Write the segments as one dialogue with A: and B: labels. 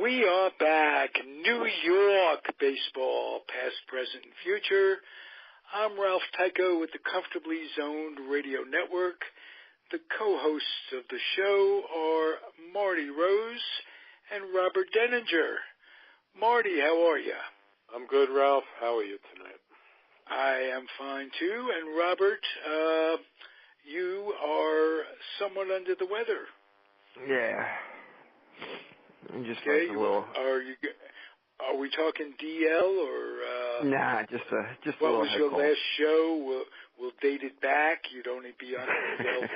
A: We are back. New York baseball, past, present, and future. I'm Ralph Tyko with the Comfortably Zoned Radio Network. The co-hosts of the show are Marty Rose and Robert Deininger. Marty, how are you?
B: I'm good, Ralph. How are you tonight?
A: I am fine, too. And Robert, you are somewhat under the weather.
C: Yeah. I'm just
A: okay.
C: like a little...
A: Are we talking DL or...
C: Nah, just a little...
A: What was your last show? We'll date it back. You'd only be on DL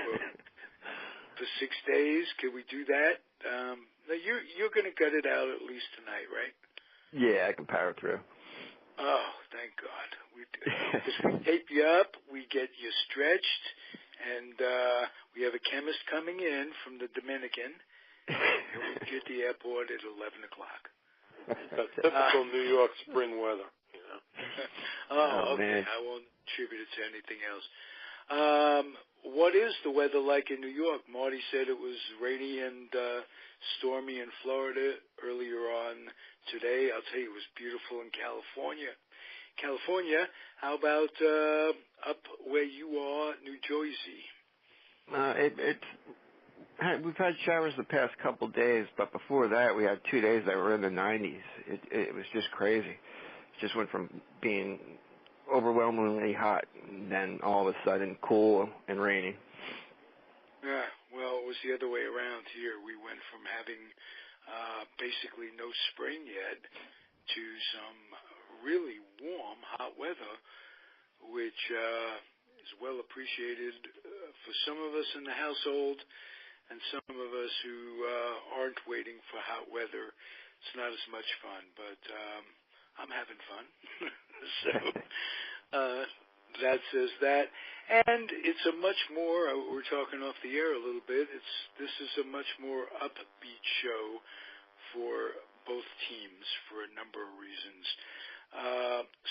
A: for 6 days. Can we do that? You're going to gut it out at least tonight, right?
C: Yeah, I can power through.
A: Oh, thank God. We tape you up, we get you stretched, and we have a chemist coming in from the Dominican. And we get the airport at 11 o'clock.
B: That's typical New York spring weather, you know.
A: Oh, okay.
C: Man.
A: I won't attribute it to anything else. What is the weather like in New York? Marty said it was rainy and stormy in Florida earlier on today. I'll tell you, it was beautiful in California. How about up where you are, New Jersey?
C: We've had showers the past couple days, but before that we had 2 days that were in the 90s. It was just crazy. It just went from being overwhelmingly hot and then all of a sudden cool and rainy.
A: Yeah, well, it was the other way around here. We went from having basically no spring yet to some really warm, hot weather, which is well appreciated for some of us in the household and some of us who aren't waiting for hot weather. It's not as much fun, but I'm having fun. So that says that. And it's a much more, we're talking off the air a little bit, this is a much more upbeat show for both teams for a number of reasons.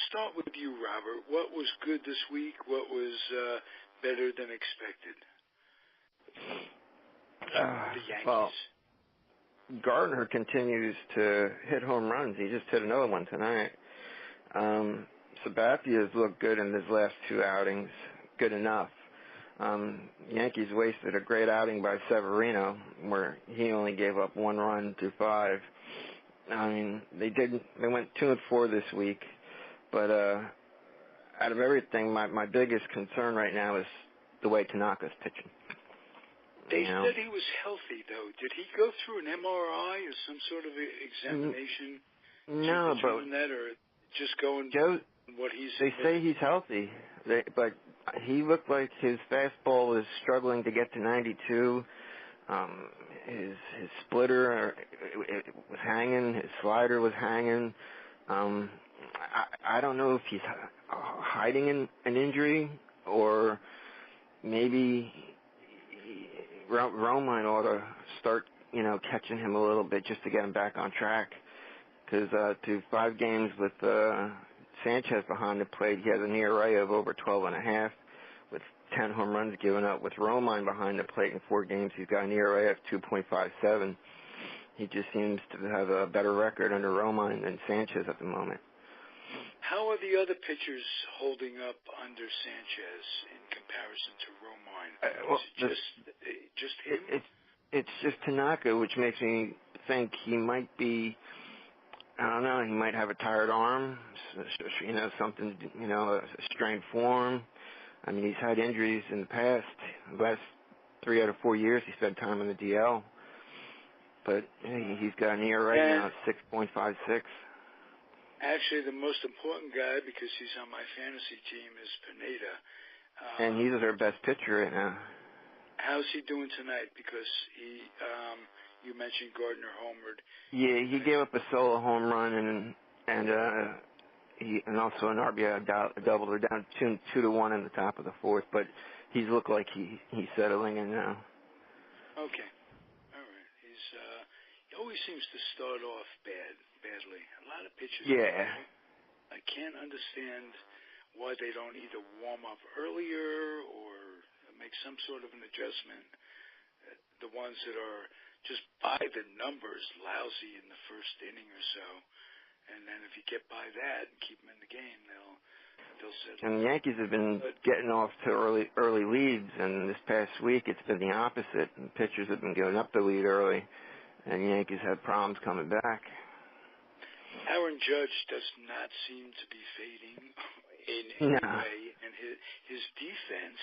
A: Start with you, Robert. What was good this week? What was better than expected? The Yankees.
C: Well, Gardner continues to hit home runs. He just hit another one tonight. Sabathia's looked good in his last two outings. Good enough. Yankees wasted a great outing by Severino, where he only gave up 1 run through 5. I mean, they went 2-4 this week, but out of everything, my biggest concern right now is the way Tanaka's pitching.
A: They said he was healthy, though. Did he go through an MRI or some sort of examination?
C: No, but
A: that, or just going what he's.
C: They say he's healthy, but he looked like his fastball was struggling to get to 92. His splitter it was hanging. His slider was hanging. I don't know if he's hiding an injury or maybe Romine ought to start, catching him a little bit just to get him back on track. Because to 5 games with Sanchez behind the plate, he has an ERA of over 12.5, with 10 home runs given up. With Romine behind the plate in 4 games, he's got an ERA of 2.57. He just seems to have a better record under Romine than Sanchez at the moment.
A: How are the other pitchers holding up under Sanchez in comparison to Romine? Just him?
C: It's just Tanaka, which makes me think he might be, I don't know, he might have a tired arm, something, a strained form. I mean, he's had injuries in the past. The last 3 out of 4 years he spent time in the DL. But he's got an ERA now of 6.56.
A: Actually, the most important guy, because he's on my fantasy team, is Pineda.
C: And he's their best pitcher right now.
A: How's he doing tonight? Because you mentioned Gardner homered.
C: Yeah, he gave up a solo home run and also an RBI double. They're down 2-1 in the top of the 4th, but he's looked like he's settling in now.
A: Okay, all right. He always seems to start off badly. A lot of pitchers.
C: Yeah.
A: I can't understand why they don't either warm up earlier or make some sort of an adjustment. The ones that are just by the numbers, lousy in the first inning or so. And then if you get by that and keep them in the game, they'll settle.
C: And the Yankees have been getting off to early leads, and this past week it's been the opposite. And pitchers have been giving up the lead early, and the Yankees have problems coming back.
A: Aaron Judge does not seem to be fading in any way, and his defense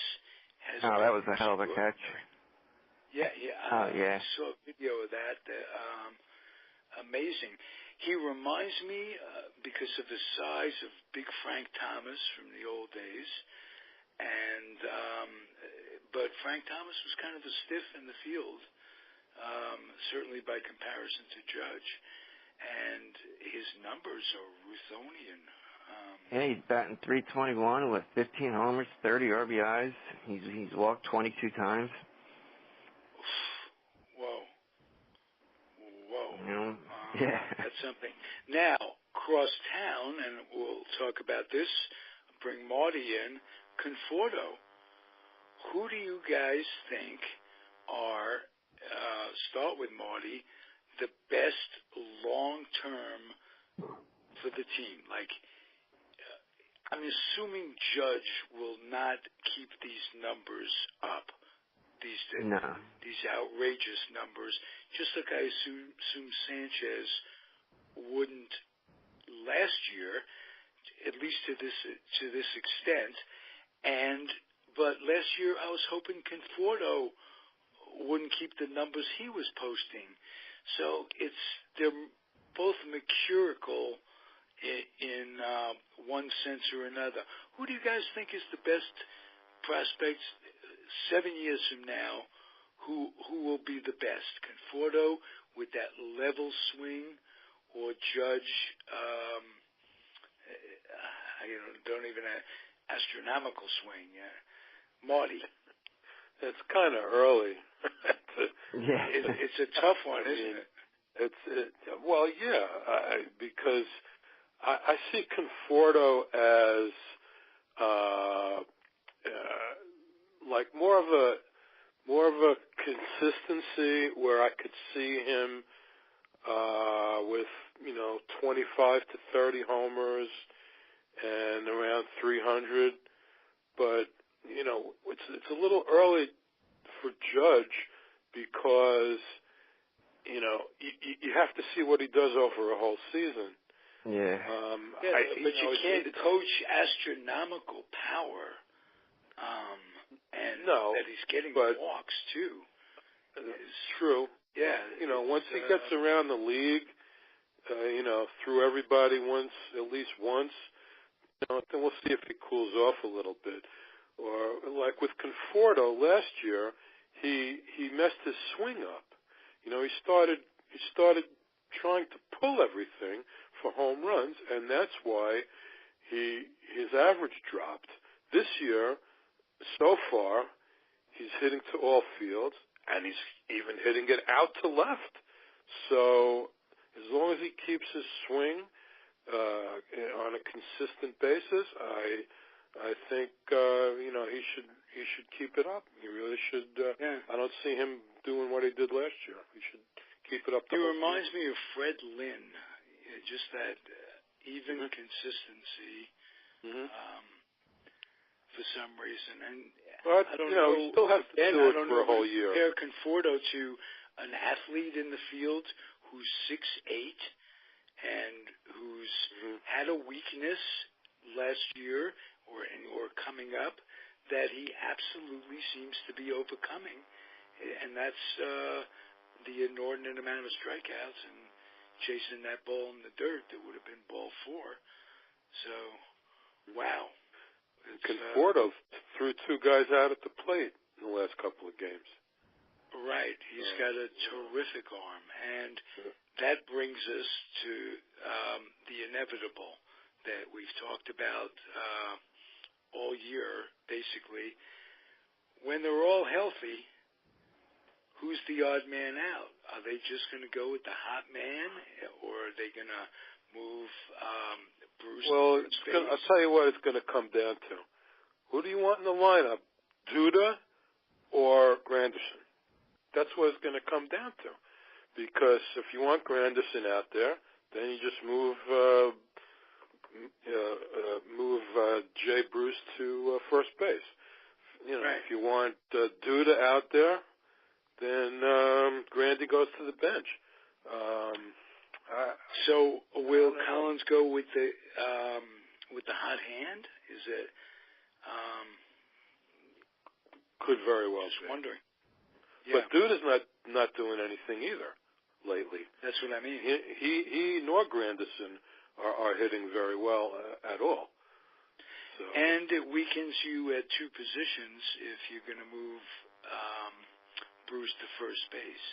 A: has.
C: Oh, that was a hell of a catch.
A: Yeah.
C: I
A: saw a video of that. Amazing. He reminds me, because of the size of Big Frank Thomas from the old days, and but Frank Thomas was kind of a stiff in the field, certainly by comparison to Judge, and his numbers are Ruthonian.
C: Yeah, he's batting .321 with 15 homers, 30 RBIs. He's walked 22 times.
A: Whoa.
C: Yeah.
A: That's something. Now, cross town, and we'll talk about this, bring Marty in, Conforto. Who do you guys think are, start with Marty, the best long-term for the team? Like, I'm assuming Judge will not keep these numbers up. These outrageous numbers, just like I assume Sanchez wouldn't last year, at least to this extent. But last year I was hoping Conforto wouldn't keep the numbers he was posting. So they're both mercurial in one sense or another. Who do you guys think is the best prospects 7 years from now? Who will be the best? Conforto with that level swing, or Judge? Don't even astronomical swing. Marty.
B: It's kind of early.
A: It's a tough one, isn't it?
B: Because I see Conforto as like more of a consistency, where I could see him with 25 to 30 homers and around 300. But it's a little early for Judge, because you have to see what he does over a whole season.
C: Yeah.
A: But you can't coach astronomical power. And that he's getting walks too.
B: It's true.
A: Yeah.
B: Once he gets around the league, through everybody at least once, then we'll see if he cools off a little bit. Or like with Conforto last year, he messed his swing up. He started trying to pull everything for home runs, and that's why his average dropped. This year, so far, he's hitting to all fields, and he's even hitting it out to left. So as long as he keeps his swing on a consistent basis, I think he should keep it up. He really should. I don't see him doing what he did last year. He should keep it up.
A: He reminds me of Fred Lynn, just that even consistency. For some reason, and I don't know.
B: You still have to do it for a whole year.
A: Compare Conforto to an athlete in the field who's 6'8" and who's had a weakness last year or coming up that he absolutely seems to be overcoming, and that's the inordinate amount of strikeouts and chasing that ball in the dirt that would have been ball 4. So, wow.
B: Conforto threw 2 guys out at the plate in the last couple of games.
A: Right. He's got a terrific arm. And that brings us to the inevitable that we've talked about all year, basically. When they're all healthy, who's the odd man out? Are they just going to go with the hot man, or are they going to move Bruce?
B: Well, I'll tell you what it's going to come down to. Who do you want in the lineup, Duda or Granderson? That's what it's going to come down to. because if you want Granderson out there, then you just move Jay Bruce to first base. You know,
A: right.
B: If you want Duda out there, then Grandy goes to the bench.
A: So will Collins go with the hot hand? Is it?
B: Could very well
A: Just
B: be.
A: wondering. Yeah.
B: But Duda's not doing anything either lately.
A: That's what I mean.
B: He nor Granderson are hitting very well at all. So.
A: And it weakens you at two positions if you're going to move Bruce to first base.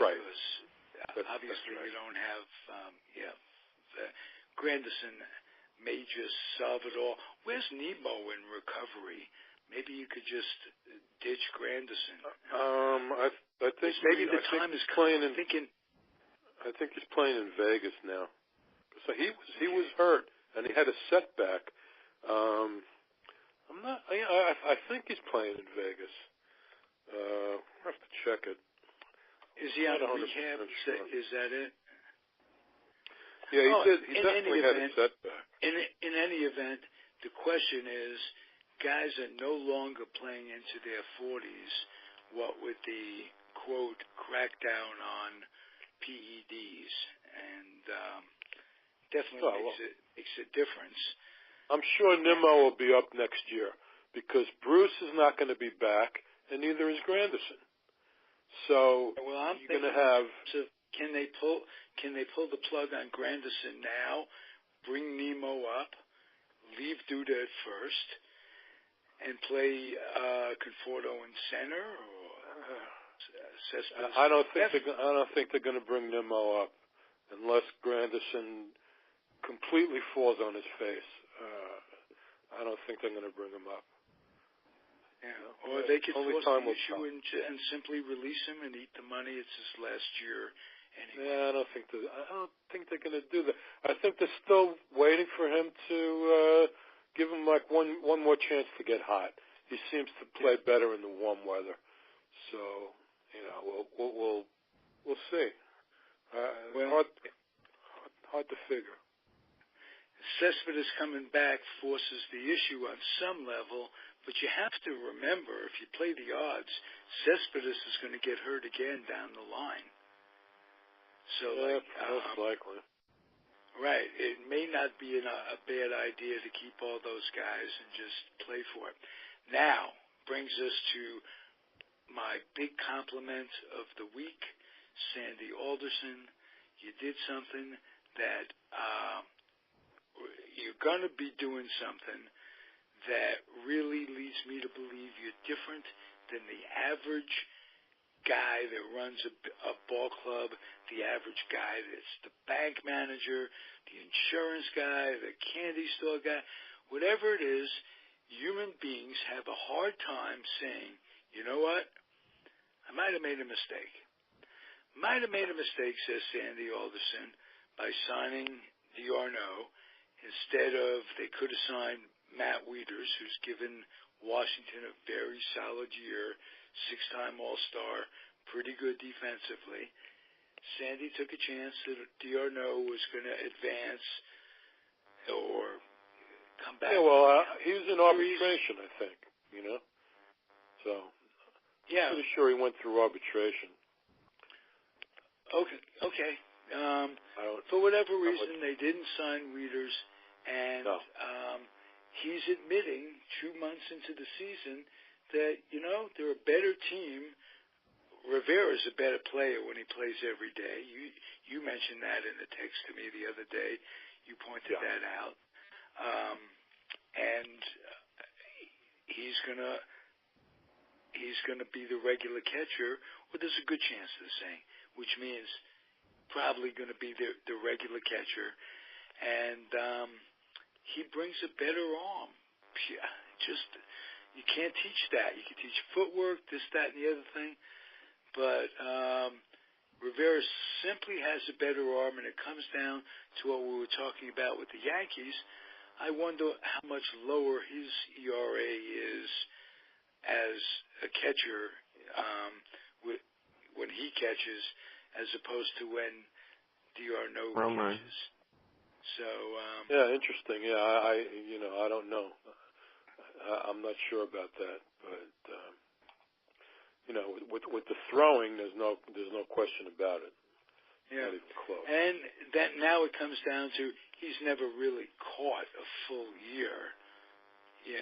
B: Right.
A: Because obviously you don't have, Granderson may just solve it all. Where's Nemo in recovery? Maybe you could just ditch Granderson.
B: I think
A: maybe the time is
B: playing
A: coming.
B: I think he's playing in Vegas now. So he was hurt and he had a setback. I think he's playing in Vegas. I'll have to check it.
A: Is he on rehab? Sure. Is that it?
B: Yeah, he definitely had a setback.
A: In any event, the question is, guys are no longer playing into their 40s, what with the, quote, crackdown on PEDs, and definitely makes a difference.
B: I'm sure Nimmo will be up next year because Bruce is not going to be back, and neither is Granderson. So you're going to have.
A: So can they pull the plug on Granderson now? Bring Nemo up, leave Duda at first, and play Conforto in center. Or
B: I don't think they're going to bring Nemo up unless Granderson completely falls on his face. I don't think they're going to bring him up.
A: Yeah. Or they could force the issue and simply release him and eat the money. It's his last year anyway.
B: Yeah, I don't think they're going to do that. I think they're still waiting for him to give him like one more chance to get hot. He seems to play better in the warm weather. So, we'll see. Hard to figure.
A: Cespedes coming back forces the issue on some level, but you have to remember, if you play the odds, Cespedes is going to get hurt again down the line. So,
B: most likely.
A: Right. It may not be a bad idea to keep all those guys and just play for it. Now, brings us to my big compliment of the week, Sandy Alderson. You did something that you're going to be doing something that really leads me to believe you're different than the average guy that runs a ball club, the average guy that's the bank manager, the insurance guy, the candy store guy, whatever it is. Human beings have a hard time saying, you know what, I might have made a mistake. Might have made a mistake, says Sandy Alderson, by signing D'Arnaud instead of, they could have signed Matt Wieters, who's given Washington a very solid year, 6-time All-Star, pretty good defensively. Sandy took a chance that D'Arnaud was going to advance or come back.
B: Yeah, well, he was in arbitration, I think, So,
A: yeah.
B: I'm pretty sure he went through arbitration.
A: Okay. For whatever reason, they didn't sign Wieters, and he's admitting 2 months into the season that, they're a better team. Rivera's a better player when he plays every day. You mentioned that in a text to me the other day. You pointed that out. And he's gonna be the regular catcher. Well, there's a good chance of the same, which means probably going to be the regular catcher. And he brings a better arm. Yeah, you can't teach that. You can teach footwork, this, that, and the other thing. But Rivera simply has a better arm, and it comes down to what we were talking about with the Yankees. I wonder how much lower his ERA is as a catcher when he catches as opposed to when D'Arnaud
C: Roman.
A: catches. So
B: yeah, interesting. Yeah, I don't know. I'm not sure about that, but with the throwing, there's no question about it.
A: yeah,
B: Not even close.
A: and that now it comes down to he's never really caught a full year. Yeah,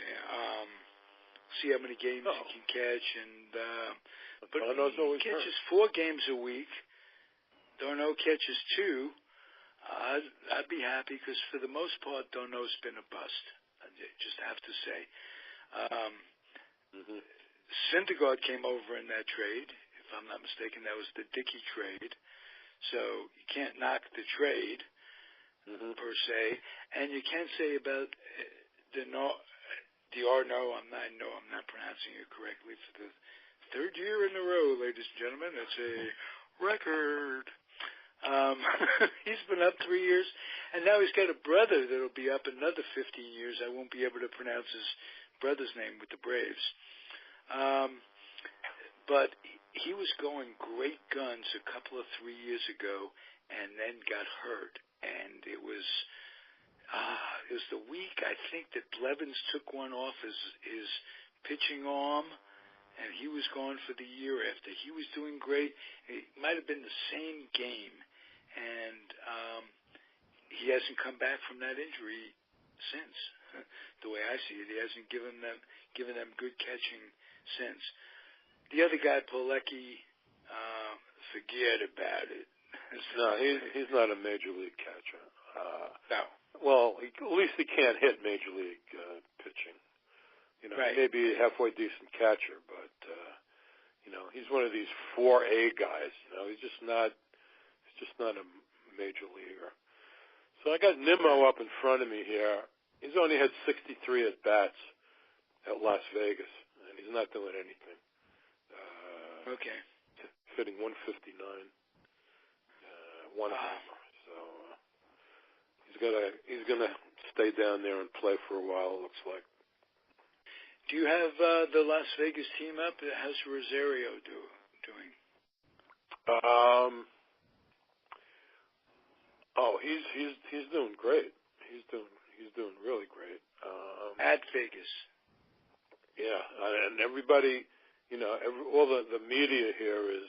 A: see how many games he can catch, and but he catches 4 games a week. D'Arnaud catches 2. I'd be happy because for the most part, D'Arnaud's been a bust. I just have to say. Syndergaard came over in that trade, if I'm not mistaken. That was the Dickey trade. So you can't knock the trade per se, and you can't say about D'Arnaud. I'm not pronouncing it correctly for the 3rd year in a row, ladies and gentlemen. It's a record. He's been up 3 years, and now he's got a brother that'll be up another 15 years. I won't be able to pronounce his brother's name with the Braves. But he was going great guns a couple of 3 years ago, and then got hurt. And it was the week, I think, that Blevins took one off his pitching arm, and he was gone for the year after. He was doing great. It might have been the same game, and he hasn't come back from that injury since. The way I see it, he hasn't given them good catching since. The other guy, Polecki, forget about it.
B: No, he's not a major league catcher.
A: No.
B: Well, at least he can't hit major league pitching.
A: Right.
B: He may be a halfway decent catcher, but he's one of these 4A guys. He's just not a major leaguer. So I got Nimmo up in front of me here. He's only had 63 at bats at Las Vegas, and he's not doing anything.
A: Okay.
B: Hitting 159. One homer. So he's gonna stay down there and play for a while. It looks like.
A: Do you have the Las Vegas team up? How's Rosario doing?
B: He's doing great. He's doing really great.
A: At Vegas.
B: Yeah, and everybody, all the media here is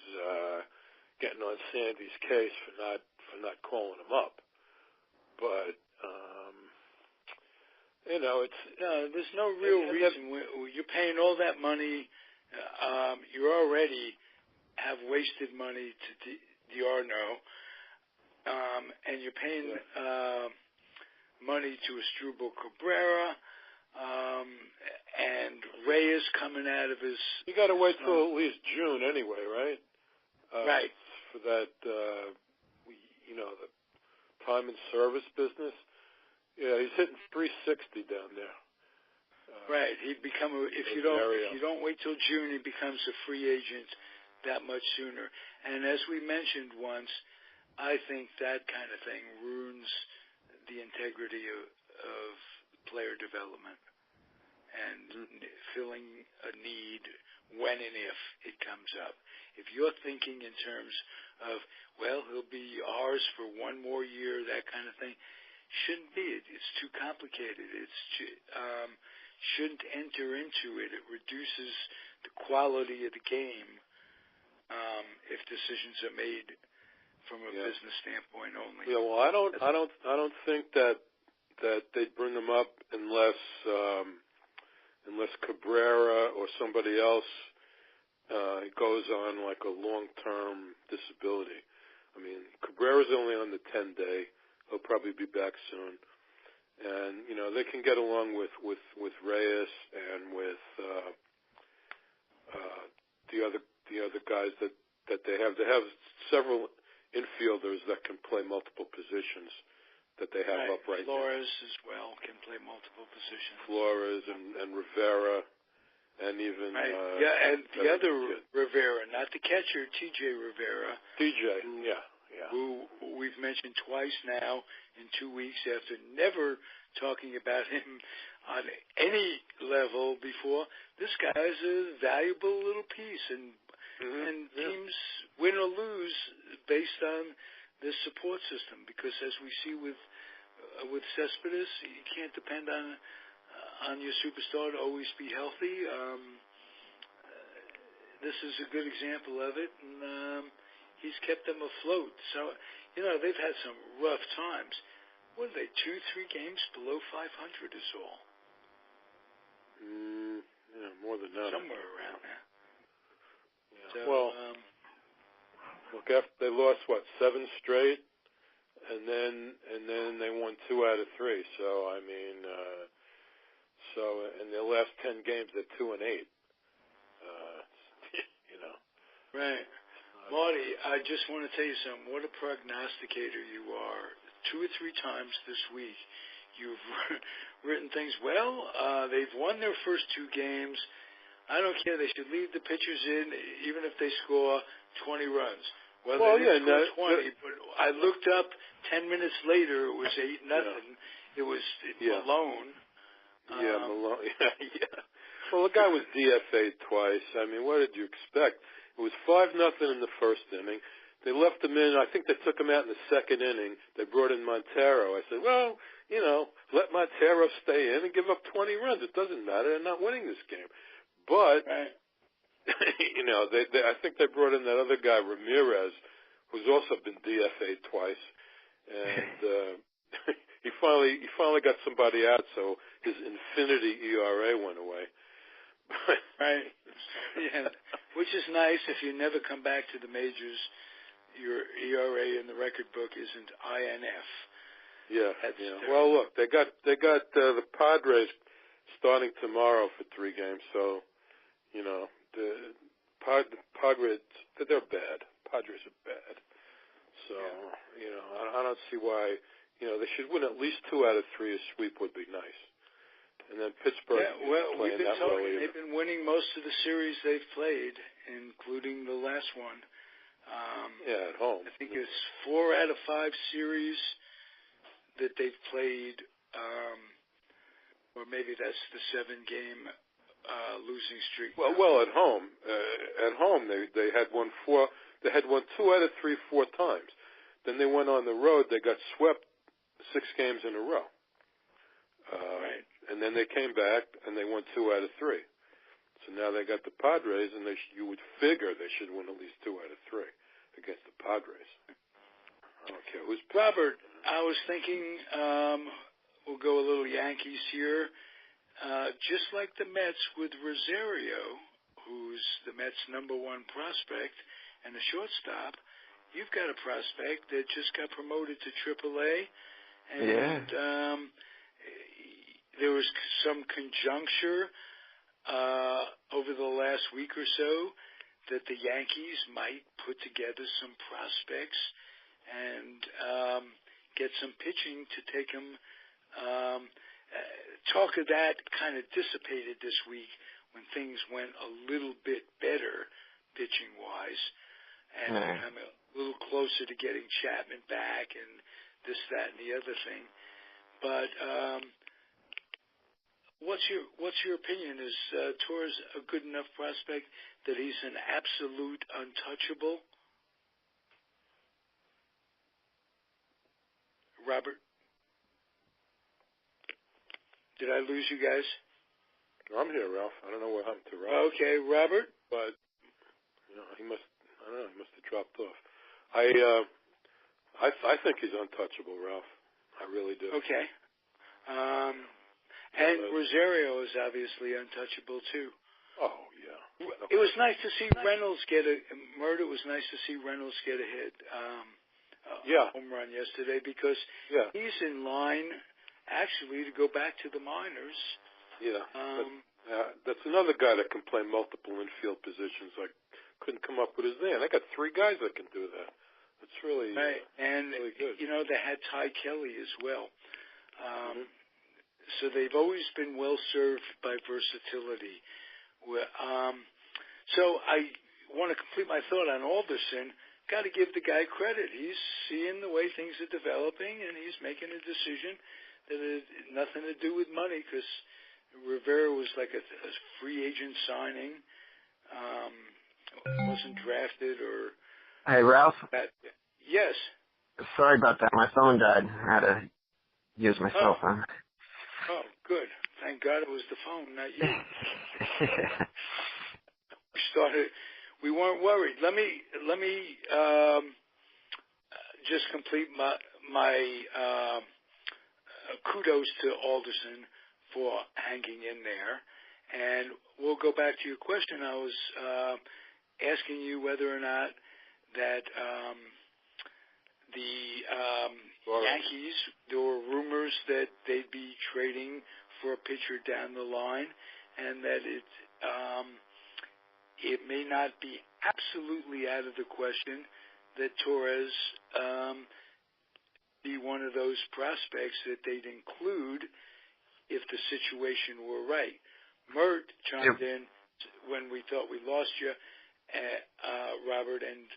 B: getting on Sandy's case for not calling him up. But
A: there's no real reason. You're paying all that money. You already have wasted money to D'Arnaud, and you're paying money to Asdrubal Cabrera, and Reyes coming out of his.
B: You got to wait till at least June anyway, right?
A: Right.
B: For that, the time and service business. Yeah, he's hitting 360 down there.
A: Right. He'd become if you don't wait till June, he becomes a free agent that much sooner. And as we mentioned once, I think that kind of thing ruins the integrity of player development and filling a need when and if it comes up. If you're thinking in terms of, he'll be ours for one more year, that kind of thing, shouldn't be. It's too complicated. Shouldn't enter into it. It reduces the quality of the game if decisions are made from a business standpoint only.
B: Yeah, well, I don't think that they'd bring him up unless Cabrera or somebody else goes on like a long-term disability. I mean, Cabrera's only on the 10-day. He'll probably be back soon. And, they can get along with Reyes and with the other guys that they have. They have several infielders that can play multiple positions that they have up right now.
A: Flores as well can play multiple positions.
B: Flores and Rivera and even...
A: and the other Rivera, not the catcher, TJ Rivera. Who we've mentioned twice now in 2 weeks after never talking about him on any level before. This guy is a valuable little piece, and And teams win or lose based on the support system, because as we see with Cespedes, you can't depend on your superstar to always be healthy. This is a good example of it, and he's kept them afloat. So, they've had some rough times. What are they, 2-3 games below 500 is all?
B: More than that.
A: Somewhere around there.
B: Yeah.
A: So,
B: look, after they lost 7 straight, and then they won 2 out of 3. So I mean, in their last 10 games, they're 2-8.
A: Right, Marty. I just want to tell you something. What a prognosticator you are! 2 or 3 times this week, you've written things well. They've won their first 2 games. I don't care. They should leave the pitchers in, even if they score 20 runs. Well, they didn't score 20, but I looked up 10 minutes later. It was 8-0. Yeah. It was Malone.
B: Malone. Yeah. Well, the guy was DFA'd twice. I mean, what did you expect? It was 5-0 in the first inning. They left him in. I think they took him out in the second inning. They brought in Montero. I said, well, let Montero stay in and give up 20 runs. It doesn't matter. They're not winning this game. But, I think they brought in that other guy, Ramirez, who's also been DFA'd twice. And he finally got somebody out, so his infinity ERA went away.
A: Right. Yeah. Which is nice. If you never come back to the majors, your ERA in the record book isn't INF.
B: Yeah. Well, look, they got the Padres starting tomorrow for 3 games, so the Padres, they're bad. Padres are bad. So I don't see why they should win at least 2 out of 3. A sweep would be nice. And then Pittsburgh.
A: Yeah, well, we've been talking.
B: Well
A: they've been winning most of the series they've played, including the last one.
B: At home.
A: I think it's 4 out of 5 series that they've played, or maybe that's the 7-game losing streak.
B: Well, at home, they had won 4. They had won 2 out of 3 4 times. Then they went on the road. They got swept 6 games in a row.
A: Right.
B: And then they came back and they won 2 out of 3. So now they got the Padres, and you would figure they should win at least 2 out of 3 against the Padres. I don't care who's
A: Robert. I was thinking we'll go a little Yankees here. Just like the Mets with Rosario, who's the Mets' #1 prospect and a shortstop, you've got a prospect that just got promoted to AAA, and there was some conjuncture over the last week or so that the Yankees might put together some prospects and get some pitching to take them. Talk of that kind of dissipated this week when things went a little bit better pitching-wise, and become a little closer to getting Chapman back and this, that, and the other thing. But what's your opinion? Is Torres a good enough prospect that he's an absolute untouchable? Robert? Did I lose you guys?
B: I'm here, Ralph. I don't know what happened to Ralph.
A: Okay, Robert?
B: But he must have dropped off. I think he's untouchable, Ralph. I really do.
A: Okay. And Rosario is obviously untouchable too.
B: Oh yeah.
A: It was nice to see Reynolds get a murder. It was nice to see Reynolds get a hit, home run yesterday, because he's in line actually to go back to the minors.
B: Yeah. That's another guy that can play multiple infield positions. I couldn't come up with his name. I got 3 guys that can do that. It's really
A: right. And
B: really good.
A: They had Ty Kelly as well. So they've always been well served by versatility. So I want to complete my thought on Alderson. Got to give the guy credit. He's seeing the way things are developing, and he's making a decision that had nothing to do with money, because Rivera was like a free agent signing. wasn't drafted or
C: Hey, Ralph.
A: that. Yes.
C: Sorry about that. My phone died. I had to use my cell phone.
A: Oh, good. Thank God it was the phone, not you. We weren't worried. Let me just complete my kudos to Alderson for hanging in there. And we'll go back to your question. I was asking you whether or not that the Yankees, there were rumors that they'd be trading for a pitcher down the line, and that it may not be absolutely out of the question that Torres be one of those prospects that they'd include if the situation were right. Mert chimed in when we thought we lost you, Robert, and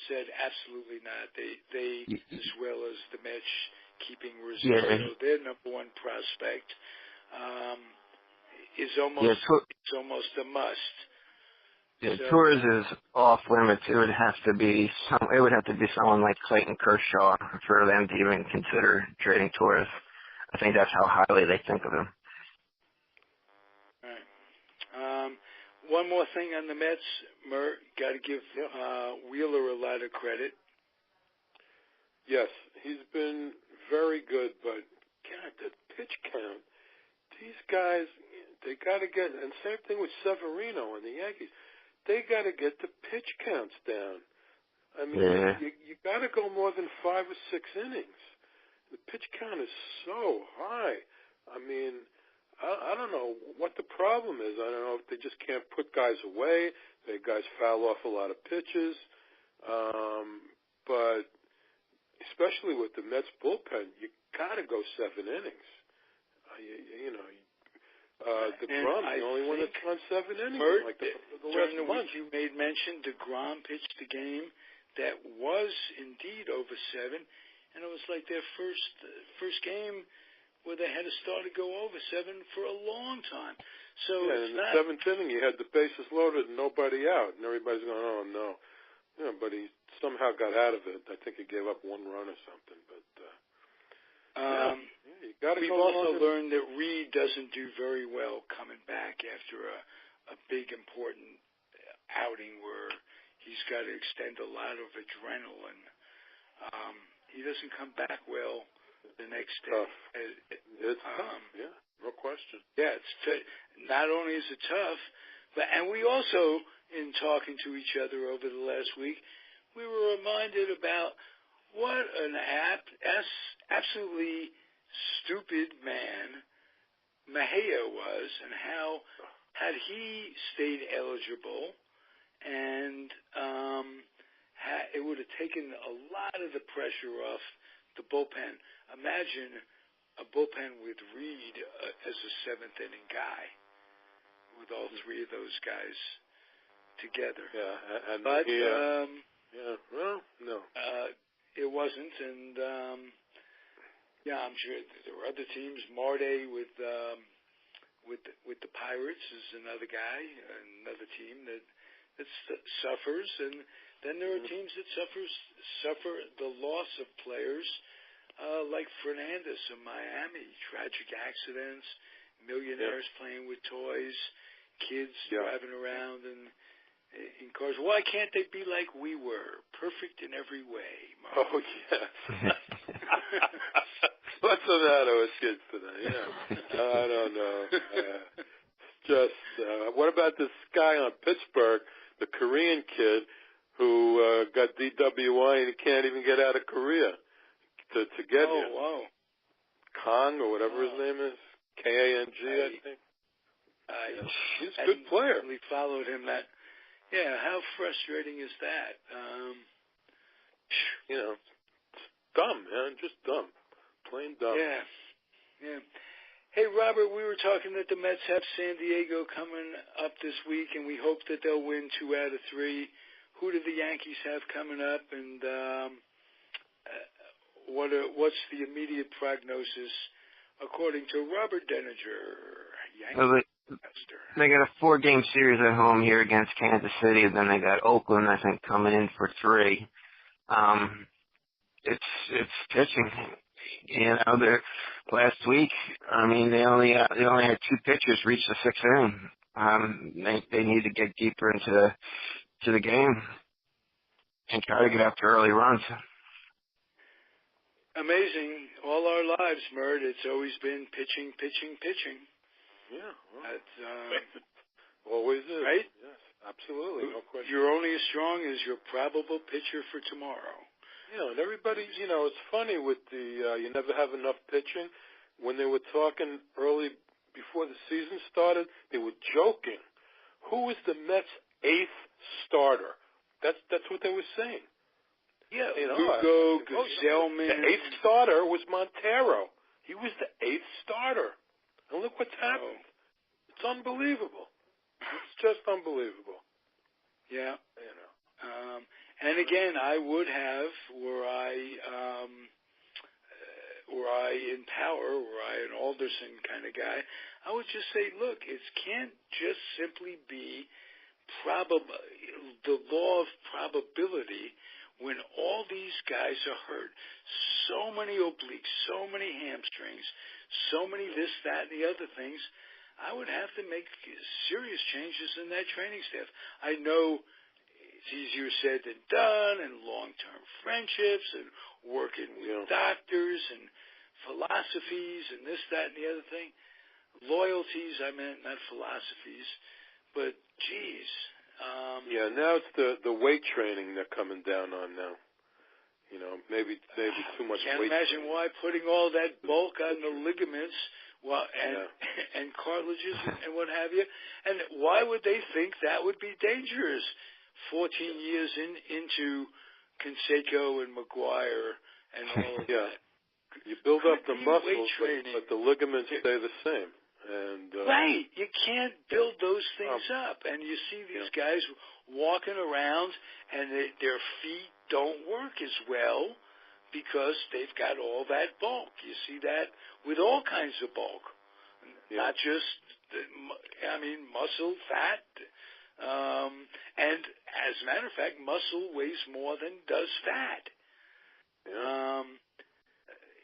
A: said absolutely not. They as well as the Mets keeping Rosario, their number one prospect, is almost a must.
C: Yeah, Torres is off limits. It would have to be someone like Clayton Kershaw for them to even consider trading Torres. I think that's how highly they think of him.
A: All right. One more thing on the Mets, Mert, got to give Wheeler a lot of credit.
B: Yes, he's been very good, but God, the pitch count. These guys, they got to get, and same thing with Severino and the Yankees. They got to get the pitch counts down. I mean, you got to go more than 5 or 6 innings. The pitch count is so high. I mean, I don't know what the problem is. I don't know if they just can't put guys away. The guys foul off a lot of pitches. But especially with the Mets bullpen, you got to go 7 innings. DeGrom is the only one that's gone 7 innings.
A: Mert,
B: like the
A: during
B: last
A: the
B: month.
A: week you made mention, DeGrom pitched a game that was indeed over 7, and it was like their first game where they had to start to go over 7 for a long time. So
B: in the 7th inning, you had the bases loaded and nobody out, and everybody's going, oh, no. Yeah, but he somehow got out of it. I think he gave up 1 run or something. But you got to
A: we've also learned that Reed doesn't do very well coming back after a big, important outing where he's got to extend a lot of adrenaline. He doesn't come back well the next day.
B: Tough. It's tough, yeah, no question.
A: Yeah, not only is it tough, and we also, in talking to each other over the last week, we were reminded about what an absolutely stupid man Mejia was, and how had he stayed eligible, and it would have taken a lot of the pressure off the bullpen. Imagine a bullpen with Reed as a 7th inning guy, with all 3 of those guys together.
B: Yeah,
A: but
B: no,
A: it wasn't, and I'm sure there were other teams. Marty with the Pirates is another guy, another team that suffers, and then there are teams that suffer the loss of players, like Fernandez in Miami, tragic accidents, millionaires playing with toys, kids driving around in cars. Why can't they be like we were, perfect in every way, Mark?
B: Oh, yes. What's the matter with kids today? Yeah. I don't know. What about this guy on Pittsburgh, the Korean kid who got DWI and he can't even get out of Korea to get here?
A: Oh, wow.
B: Kang or whatever his name is, Kang, I think. He's a good player.
A: We followed him. How frustrating is that?
B: Dumb, man, just dumb, plain dumb.
A: Yeah. Hey, Robert, we were talking that the Mets have San Diego coming up this week, and we hope that they'll win 2 out of 3. Who do the Yankees have coming up, and what's the immediate prognosis according to Robert Deininger?
C: They got a 4-game series at home here against Kansas City, and then they got Oakland, I think, coming in for 3. It's pitching. The last week, I mean, they only had 2 pitchers reach the 6th inning. They need to get deeper into the game and try to get after early runs.
A: Amazing. All our lives, Mert, it's always been pitching.
B: Yeah. Well,
A: That's,
B: always is.
A: right?
B: Yes, absolutely. No question.
A: You're only as strong as your probable pitcher for tomorrow.
B: Yeah, and everybody, it's funny with the you never have enough pitching. When they were talking early before the season started, they were joking. Who is the Mets' 8th starter? That's what they were saying.
A: Yeah, Lugo, Gazelman.
B: The 8th starter was Montero. He was the 8th starter. And look what's happened. It's unbelievable. It's just unbelievable.
A: Yeah. And again, I would have, were I in power, were I an Alderson kind of guy, I would just say, look, it can't just simply be the law of probability when all these guys are hurt. So many obliques, so many hamstrings, so many this, that, and the other things. I would have to make serious changes in that training staff. I know it's easier said than done, and long-term friendships, and working with doctors, and philosophies, and this, that, and the other thing. Loyalties, I meant, not philosophies, but geez.
B: Now it's the weight training they're coming down on now. Maybe too much
A: Can't
B: weight
A: imagine
B: training.
A: why putting all that bulk on the ligaments and cartilages and what have you. And why would they think that would be dangerous? 14 years into Canseco and McGuire and all of that.
B: You build up the muscles, but the ligaments stay the same. And
A: right. You can't build those things up. And you see these guys walking around and their feet don't work as well because they've got all that bulk. You see that with all kinds of bulk. Not just, muscle, fat. And as a matter of fact, muscle weighs more than does fat.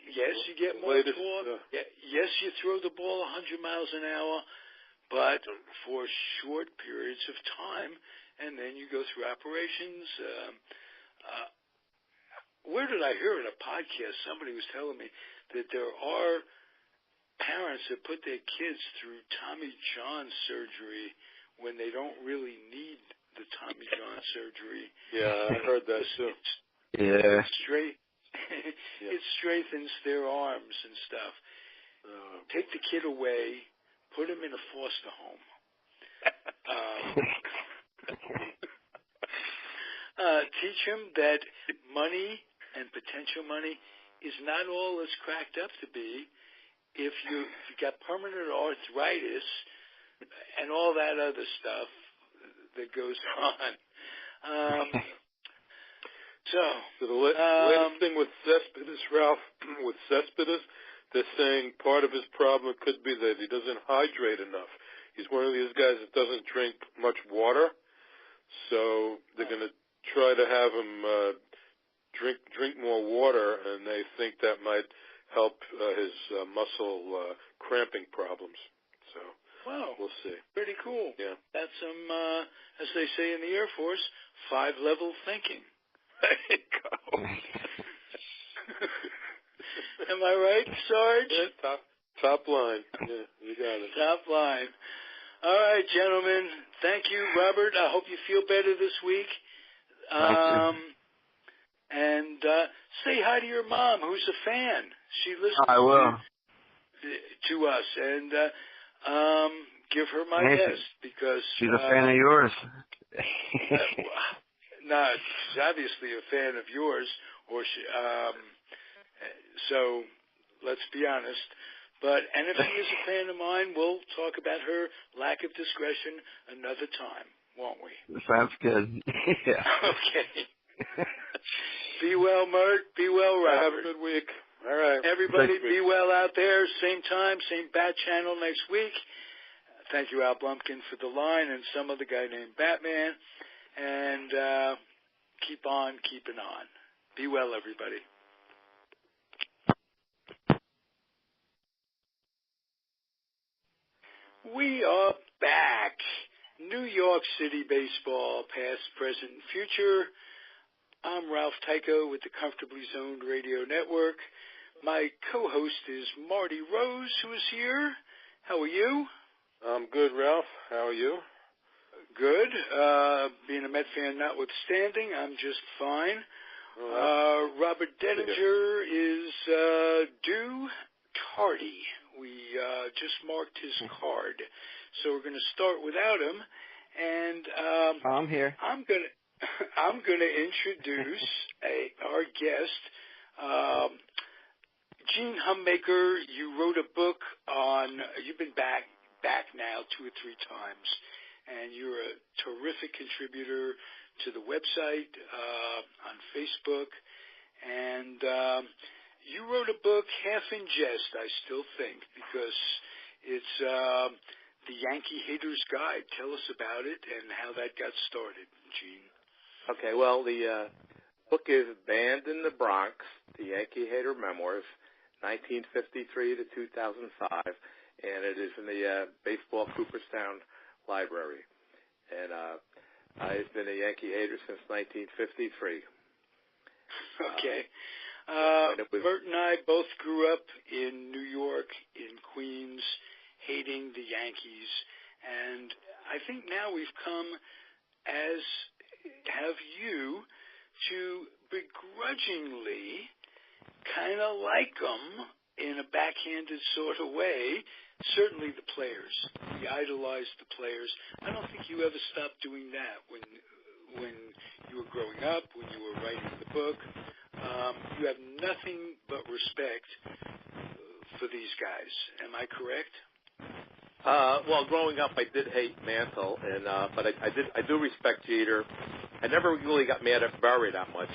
A: Yes, you get more torque. Yes, you throw the ball 100 miles an hour, but for short periods of time, and then you go through operations. Where did I hear in a podcast? Somebody was telling me that there are parents that put their kids through Tommy John surgery when they don't really need the Tommy John surgery.
B: Yeah, I heard that too.
A: It strengthens their arms and stuff. Take the kid away, put him in a foster home. Teach him that money and potential money is not all it's cracked up to be. If you got permanent arthritis and all that other stuff that goes on. So
B: the latest thing with Cespedes, Ralph, with Cespedes, they're saying part of his problem could be that he doesn't hydrate enough. He's one of these guys that doesn't drink much water, so they're going to try to have him drink more water, and they think that might help his muscle cramping problems. So we'll see. Pretty cool. Yeah.
A: That's some, as they say in the Air Force, 5-level thinking.
B: There you go.
A: Am I right, Sarge?
B: Yeah, top line. Yeah, you got it.
A: Top line. All right, gentlemen. Thank you, Robert. I hope you feel better this week. And say hi to your mom, who's a fan. She listens to us, and give her my best because
C: she's a fan of yours.
A: No, she's obviously a fan of yours, or she. So let's be honest. And if she is a fan of mine, we'll talk about her lack of discretion another time, won't we?
C: Sounds good. Yeah.
A: Okay. Be well, Mert. Be well, Robert.
B: Have a good week. All right.
A: Everybody be well out there. Same time, same bat channel next week. Thank you, Al Blumpkin, for the line, and some other guy named Batman. And keep on keeping on. Be well, everybody. We are back. New York City baseball, past, present, and future. I'm Ralph Tyko with the Comfortably Zoned Radio Network. My co-host is Marty Rose, who is here. How are you?
B: I'm good, Ralph. How are you?
A: Good. Being a Met fan notwithstanding, I'm just fine. Robert Deininger is due tardy. We just marked his card, so we're going to start without him. And
C: I'm here.
A: I'm gonna introduce our guest, Gene Hummaker. You wrote a book on. You've been back now 2 or 3 times, and you're a terrific contributor to the website on Facebook. And you wrote a book half in jest, I still think, because it's the Yankee Hater's Guide. Tell us about it and how that got started, Gene.
D: Okay, well, the book is Banned in the Bronx, The Yankee Hater Memoirs, 1953 to 2005, and it is in the Baseball Cooperstown Library. And I've been a Yankee hater since 1953.
A: Okay. Bert and I both grew up in New York, in Queens, hating the Yankees. And I think now we've come, as have you, to begrudgingly kind of like them in a backhanded sort of way. Certainly the players. We idolize the players. I don't think you ever stopped doing that when you were growing up, when you were writing the book. You have nothing but respect for these guys. Am I correct?
D: Well, growing up, I did hate Mantle, and but I do respect Jeter. I never really got mad at Berra that much.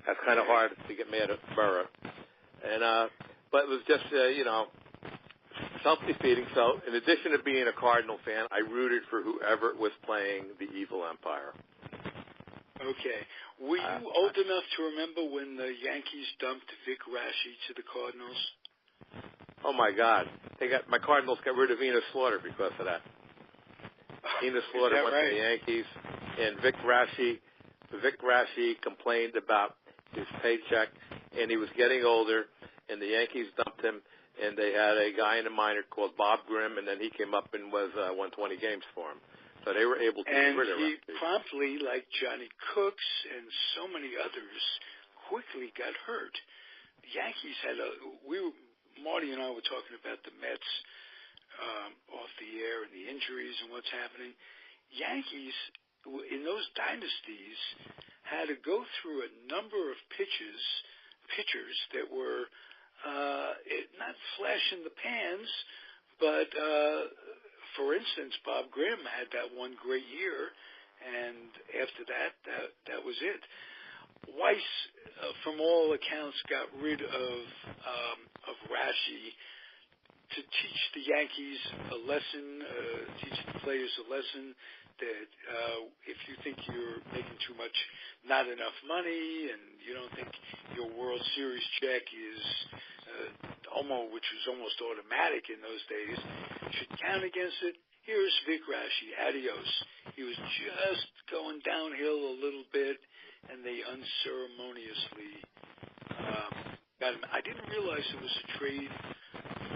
D: That's kind of hard to get mad at Berra, and but it was just self-defeating. So, in addition to being a Cardinal fan, I rooted for whoever was playing the evil empire.
A: Okay. Were you old enough to remember when the Yankees dumped Vic Raschi to the Cardinals?
D: Oh my God! My Cardinals got rid of Enos Slaughter because of that. Enos Slaughter went to the Yankees, and Vic Raschi complained about his paycheck, and he was getting older, and the Yankees dumped him, and they had a guy in the minor called Bob Grimm, and then he came up and won 20 games for him. So they were able to get rid of him. And he
A: promptly, like Johnny Cooks and so many others, quickly got hurt. The Yankees had Marty and I were talking about the Mets off the air and the injuries and what's happening. Yankees, in those dynasties, had to go through a number of pitchers that were not flash in the pans, but for instance, Bob Grimm had that one great year, and after that was it. Weiss, from all accounts, got rid of Raschi to teach the Yankees a lesson, teach the players a lesson that if you think you're making too much, not enough money, and you don't think your World Series check is which was almost automatic in those days, should count against it. Here's Vic Raschi, adios. He was just going downhill a little bit, and they unceremoniously got him. I didn't realize it was a trade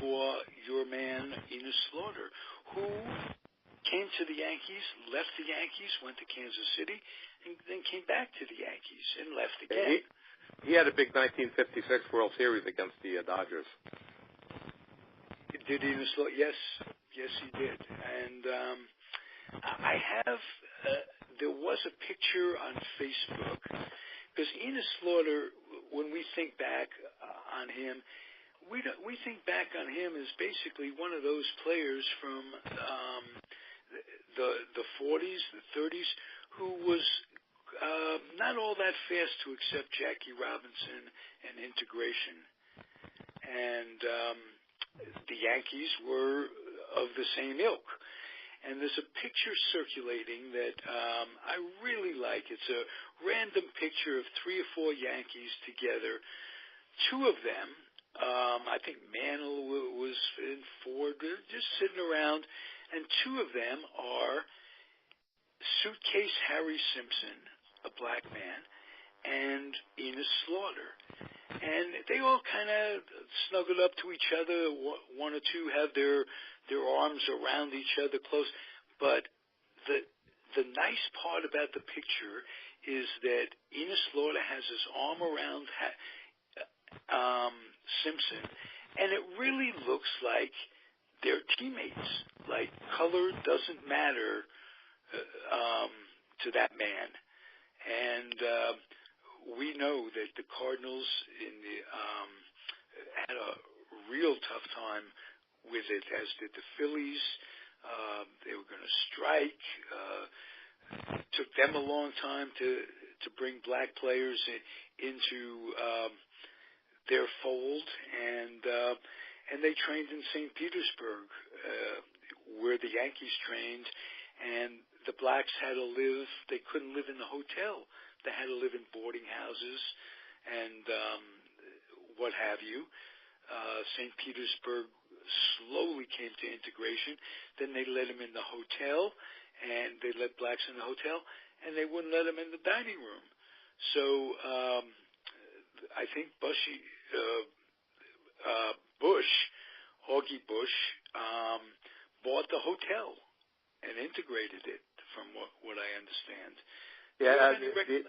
A: for your man, Enos Slaughter, who came to the Yankees, left the Yankees, went to Kansas City, and then came back to the Yankees and left again.
D: He had a big 1956 World Series against the Dodgers.
A: Did Enos Slaughter? Yes, he did. And I have. There was a picture on Facebook because Enos Slaughter, when we think back on him, we think back on him as basically one of those players from the 40s, the 30s, who was not all that fast to accept Jackie Robinson and integration. And the Yankees were of the same ilk. And there's a picture circulating that I really like. It's a random picture of 3 or 4 Yankees together. 2 of them, I think Mantle was in Ford, just sitting around, and 2 of them are Suitcase Harry Simpson, a black man, and Enos Slaughter. And they all kind of snuggled up to each other. 1 or 2 have their arms around each other close. But the nice part about the picture is that Enos Slaughter has his arm around Simpson, and it really looks like they're teammates. Like, color doesn't matter to that man. And we know that the Cardinals had a real tough time with it, as did the Phillies. They were going to strike. Took them a long time to bring black players into their fold, and they trained in St. Petersburg, where the Yankees trained, and the blacks had to live. They couldn't live in the hotel. They had to live in boarding houses and what have you. St. Petersburg slowly came to integration. Then they let them in the hotel, and they let blacks in the hotel, and they wouldn't let them in the dining room. So I think Augie Bush, bought the hotel and integrated it, from what I understand.
D: Yeah, the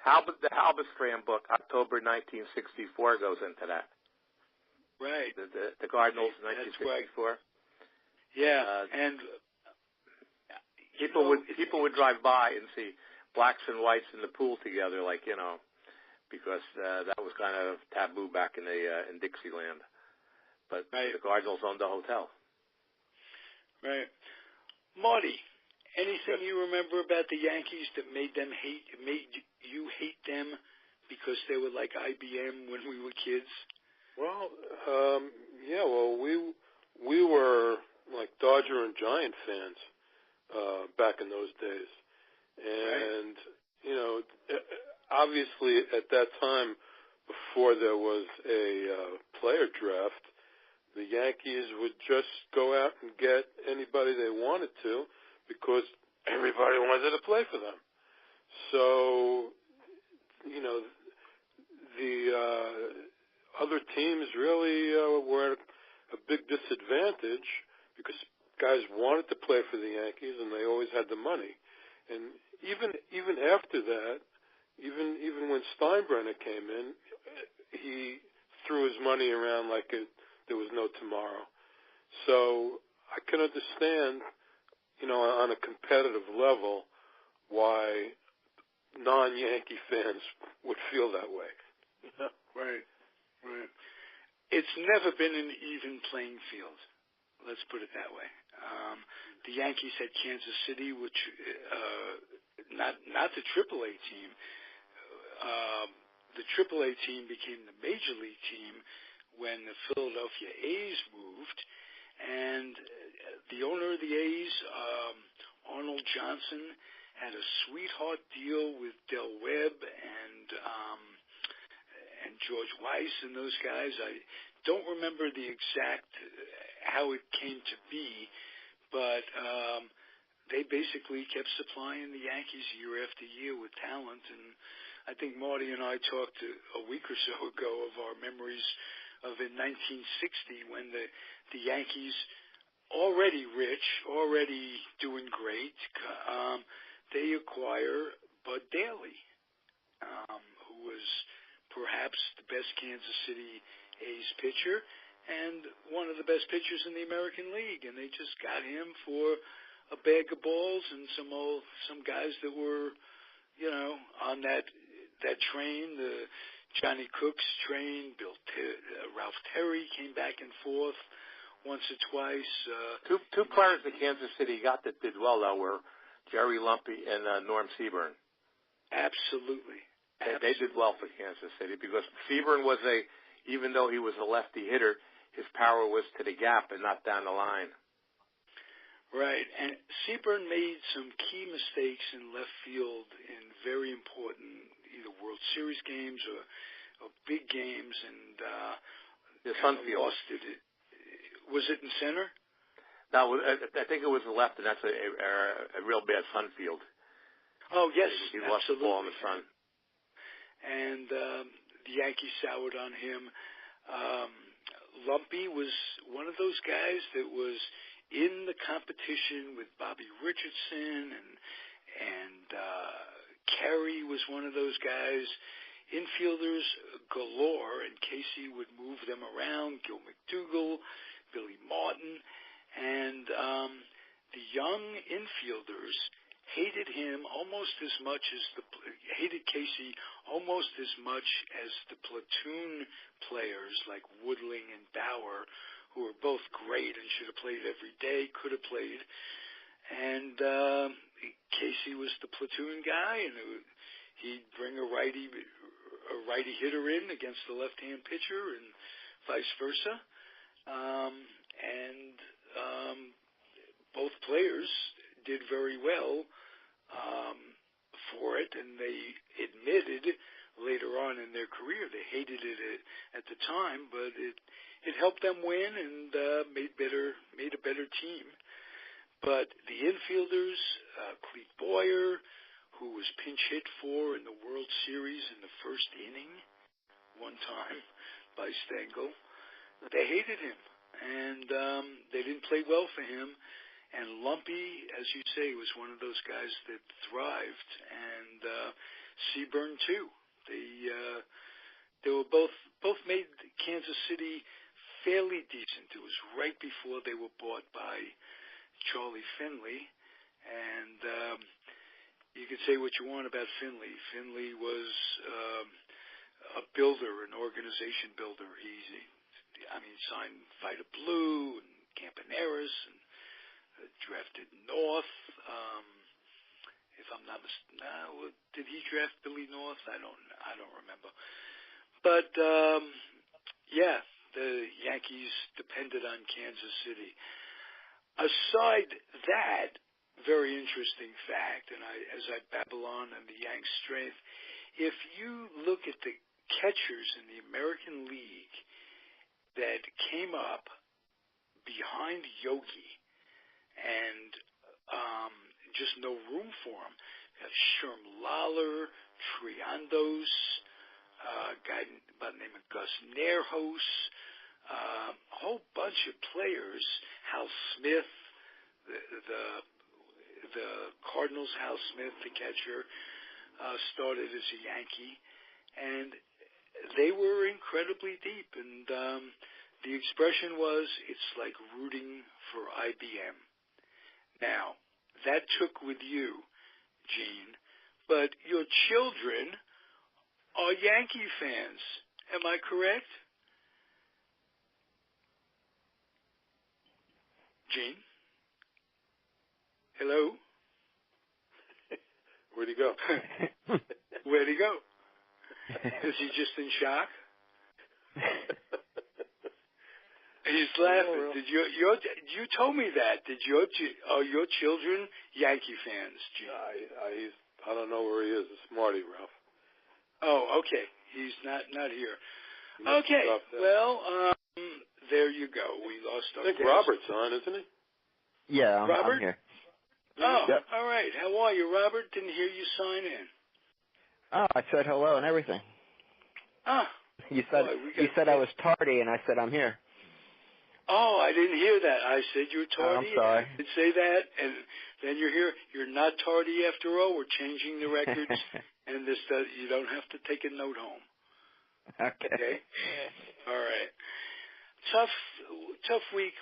D: Halbestrand book, October 1964, goes into that.
A: Right.
D: The Cardinals, 1964.
A: Yeah, and
D: people would drive by and see blacks and whites in the pool together, because that was kind of taboo back in Dixieland. But right. The Cardinals owned the hotel.
A: Right. Marty, anything you remember about the Yankees that made you hate them because they were like IBM when we were kids?
B: Well, we were like Dodger and Giant fans back in those days, and obviously at that time, before there was a player draft, the Yankees would just go out and get anybody they wanted to because everybody wanted to play for them. So, the other teams really were at a big disadvantage because guys wanted to play for the Yankees and they always had the money. And even after that, even when Steinbrenner came in, he threw his money around like there was no tomorrow. So I can understand, on a competitive level, why non-Yankee fans would feel that way.
A: Right. It's never been an even playing field. Let's put it that way. The Yankees had Kansas City, which not the AAA team. The AAA team became the Major League team when the Philadelphia A's moved, and the owner of the A's, Arnold Johnson, had a sweetheart deal with Del Webb and George Weiss and those guys. I don't remember the exact how it came to be, but they basically kept supplying the Yankees year after year with talent. And I think Marty and I talked a week or so ago of our memories of in 1960 when the Yankees, already rich, already doing great, they acquire Bud Daly, who was perhaps the best Kansas City A's pitcher and one of the best pitchers in the American League, and they just got him for a bag of balls and some guys that were, on that train, the Johnny Cook's train. Ralph Terry came back and forth once or twice.
D: Two players that Kansas City got that did well though were Jerry Lumpy and Norm Seaburn.
A: Absolutely.
D: They did well for Kansas City because Seaburn was even though he was a lefty hitter, his power was to the gap and not down the line.
A: Right, and Seaburn made some key mistakes in left field in very important either World Series games or big games, and
D: Sunfield.
A: lost it. Was it in center?
D: No, I think it was the left, and that's a real bad Sunfield.
A: Oh, yes,
D: he
A: absolutely.
D: lost the ball in the sun.
A: And the Yankees soured on him. Lumpy was one of those guys that was in the competition with Bobby Richardson, and Carey was one of those guys. Infielders galore, and Casey would move them around. Gil McDougall, Billy Martin, and the young infielders hated him almost as much as hated Casey almost as much as the platoon players like Woodling and Bauer, who were both great and should have played every day, could have played. And Casey was the platoon guy, and he'd bring a righty hitter in against the left-hand pitcher, and vice versa. Both players did very well for it, and they admitted later on in their career they hated it at the time, but it helped them win and made a better team. But the infielders, Clete Boyer, who was pinch hit for in the World Series in the first inning one time by Stengel, they hated him, and they didn't play well for him. And Lumpy, as you say, was one of those guys that thrived, and Seaburn too. They were both made Kansas City fairly decent. It was right before they were bought by Charlie Finley, and you could say what you want about Finley. Finley was a builder, an organization builder. He signed Vida Blue and Campaneris and drafted North. If I'm not mistaken, did he draft Billy North? I don't remember. But the Yankees depended on Kansas City. Aside that, very interesting fact, and as I babble on the Yanks' strength, if you look at the catchers in the American League that came up behind Yogi and just no room for him, Sherm Lawler, Triandos, a guy by the name of Gus Nerhos, a whole bunch of players, Hal Smith, the Cardinals' Hal Smith, the catcher, started as a Yankee, and they were incredibly deep. And the expression was, it's like rooting for IBM. Now, that took with you, Gene, but your children are Yankee fans. Am I correct? Gene? Hello?
B: Where'd he go?
A: Where'd he go? Is he just in shock? He's laughing. Did you told me that? Are your children Yankee fans, Gene?
B: I don't know where he is. It's Marty, Ralph.
A: Oh, okay. He's not here. Okay. Well, there you go. We lost our.
B: I think Robert's on, isn't he?
C: Yeah,
A: Robert?
C: I'm here.
A: Oh,
C: yep.
A: All right. How are you, Robert? Didn't hear you sign in.
C: Oh, I said hello and everything.
A: Ah.
C: You said I was tardy, and I said I'm here.
A: Oh, I didn't hear that. I said you were tardy.
C: I'm sorry.
A: I did say that, and then you're here. You're not tardy after all. We're changing the records, and you don't have to take a note home. Okay? All right. Tough week.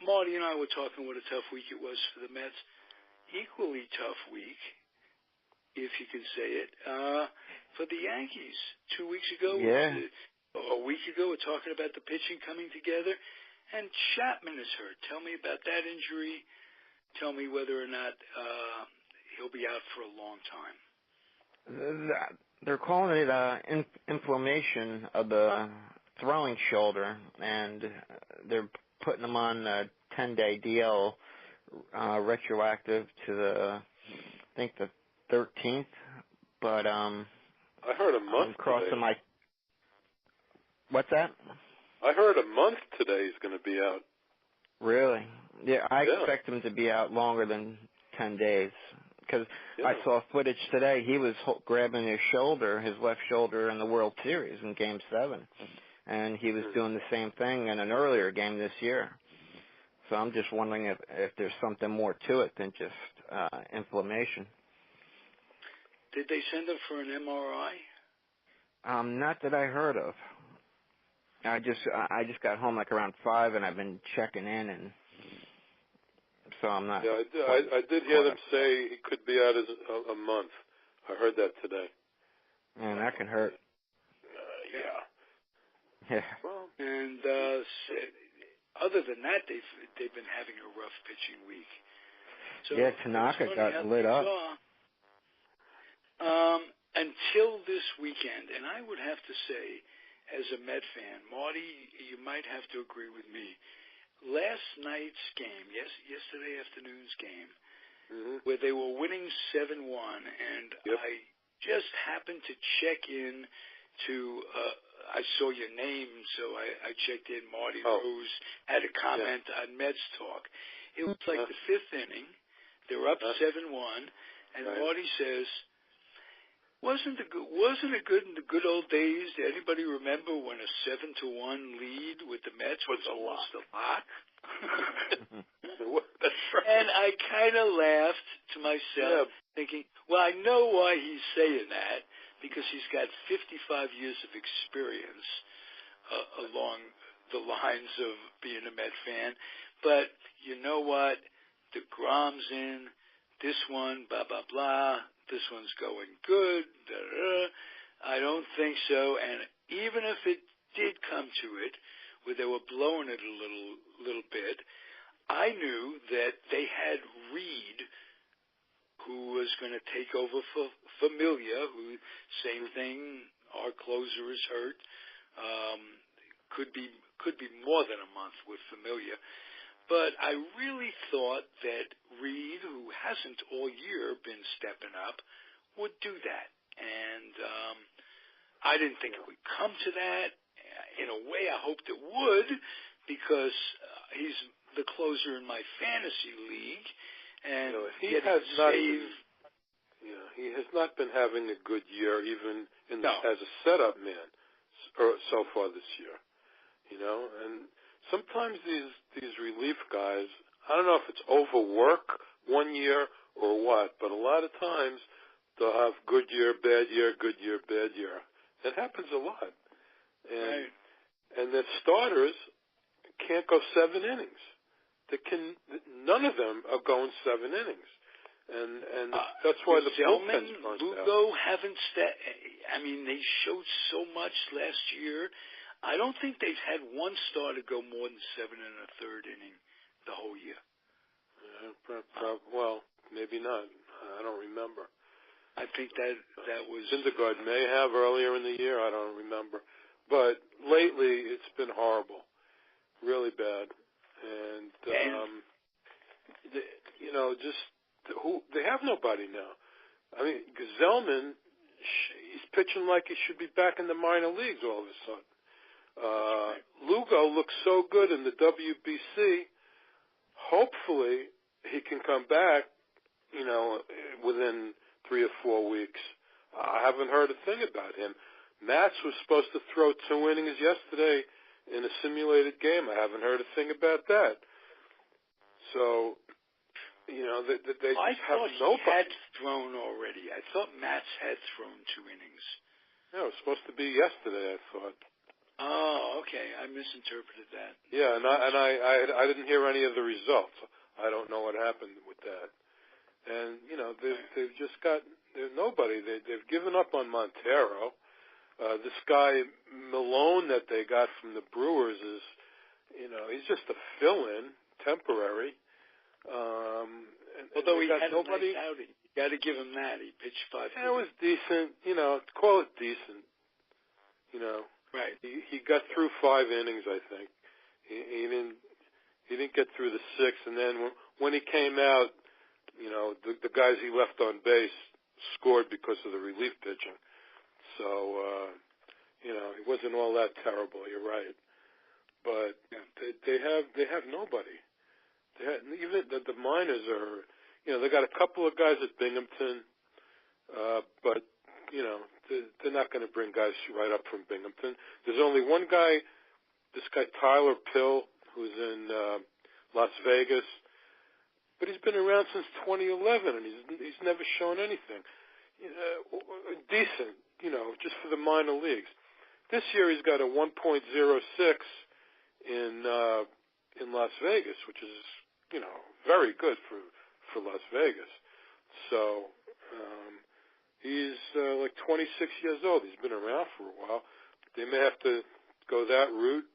A: Marty and I were talking what a tough week it was for the Mets. Equally tough week, if you can say it, for the Yankees. 2 weeks ago, a week ago, we're talking about the pitching coming together, and Chapman is hurt. Tell me about that injury. Tell me whether or not he'll be out for a long time.
C: They're calling it inflammation of the throwing shoulder, and they're putting him on a 10-day deal retroactive to I think the 13th, but
B: I heard a month
C: I'm crossing
B: today.
C: What's that?
B: I heard a month today he's going to be out.
C: Really? Yeah, I expect him to be out longer than 10 days. Because I saw footage today. He was grabbing his left shoulder in the World Series in Game 7. And he was doing the same thing in an earlier game this year. So I'm just wondering if there's something more to it than just inflammation.
A: Did they send him for an MRI?
C: Not that I heard of. I just got home like around 5, and I've been checking in, and so I'm not.
B: Yeah, I did hear them say he could be out as a month. I heard that today.
C: Man, that can hurt.
B: Yeah.
A: Well, and other than that, they've been having a rough pitching week. So
C: yeah, Tanaka got lit up.
A: Until this weekend, and I would have to say, as a Met fan, Marty, you might have to agree with me. Last night's game, yesterday afternoon's game, where they were winning 7-1, and I just happened to check in to, I saw your name, so I checked in. Marty Rose had a comment on Mets Talk. It was like the 5th inning. They're up 7-1, and Marty says, Wasn't it good in the good old days? Did anybody remember when a 7-1 lead with the Mets was almost a lock?
B: That's right.
A: And I kind of laughed to myself, thinking, well, I know why he's saying that, because he's got 55 years of experience along the lines of being a Met fan. But you know what? The Grom's in. This one, blah, blah, blah. This one's going good. Da, da, da. I don't think so. And even if it did come to it, where they were blowing it a little bit, I knew that they had Reed, who was going to take over for Familia, who, same thing, our closer is hurt. Could be more than a month with Familia. But I really thought that Reed, who hasn't all year been stepping up, would do that. And I didn't think it would come to that. In a way, I hoped it would, because he's the closer in my fantasy league. And
B: he has not been having a good year, even as a setup man, so far this year. And sometimes these relief guys, I don't know if it's overwork one year or what, but a lot of times they'll have good year, bad year, good year, bad year. It happens a lot. And the starters can't go 7 innings. None of them are going 7 innings. And that's why the bullpen's burnt out.
A: Lugo haven't they showed so much last year. I don't think they've had one starter go more than 7 1/3 inning the whole year.
B: Well, maybe not. I don't remember.
A: I think that was...
B: Syndergaard may have earlier in the year. I don't remember. But lately, it's been horrible. Really bad. And they have nobody now. I mean, Gesellman, he's pitching like he should be back in the minor leagues all of a sudden. Lugo looks so good in the WBC. Hopefully, he can come back, within 3 or 4 weeks. I haven't heard a thing about him. Matz was supposed to throw 2 innings yesterday in a simulated game. I haven't heard a thing about that. So, they just have nobody.
A: I thought he had thrown already. I thought Matz had thrown 2 innings.
B: Yeah, it was supposed to be yesterday, I thought.
A: Oh, okay. I misinterpreted that.
B: Yeah, and I didn't hear any of the results. I don't know what happened with that. And they've just got nobody. They've given up on Montero. This guy Malone that they got from the Brewers is, he's just a fill-in, temporary.
A: Although he had nobody. A nice outing. You got to give him that. He pitched 5.
B: Yeah, it was decent. Call it decent.
A: Right.
B: He got through 5 innings, I think. He didn't get through the 6th, and then when he came out, the guys he left on base scored because of the relief pitching. So, he wasn't all that terrible. You're right, but they have nobody. Even the minors are, they got a couple of guys at Binghamton, but they're not going to bring guys right up from Binghamton. There's only one guy, this guy Tyler Pill, who's in Las Vegas, but he's been around since 2011, and he's never shown anything decent, just for the minor leagues. This year he's got a 1.06 in Las Vegas, which is very good for Las Vegas. So he's like 26 years old. He's been around for a while. They may have to go that route,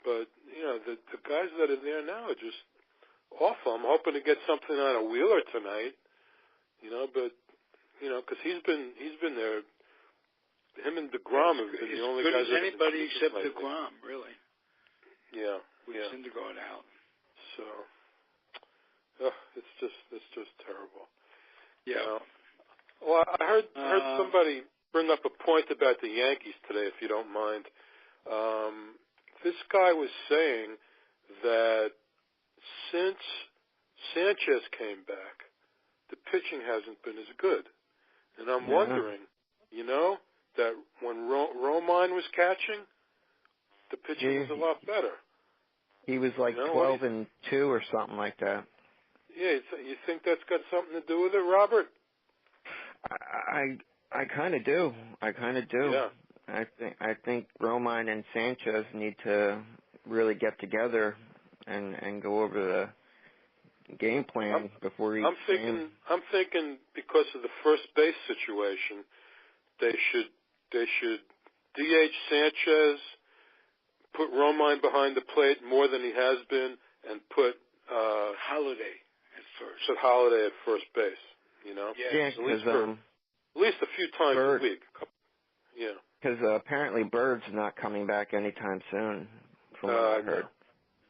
B: but the guys that are there now are just awful. I'm hoping to get something out of Wheeler tonight, but because he's been there. Him and DeGrom have been the only guys.
A: As anybody except DeGrom, really.
B: Yeah,
A: with Syndergaard out.
B: So, it's just terrible.
A: Yeah.
B: Well, I heard somebody bring up a point about the Yankees today, if you don't mind. This guy was saying that since Sanchez came back, the pitching hasn't been as good. And I'm wondering, that when Romine was catching, the pitching was a lot better.
C: He was like 12-2 or something like that.
B: Yeah, you think that's got something to do with it, Robert?
C: I kind of do.
B: Yeah.
C: I think Romine and Sanchez need to really get together and go over the game plan before each game.
B: I'm thinking because of the first base situation, they should DH Sanchez, put Romine behind the plate more than he has been, and put
A: Holiday at first.
B: Put Holiday at first base.
C: Yeah,
B: at least a few times a week. Yeah.
C: Because apparently Bird's not coming back anytime soon, from what I heard.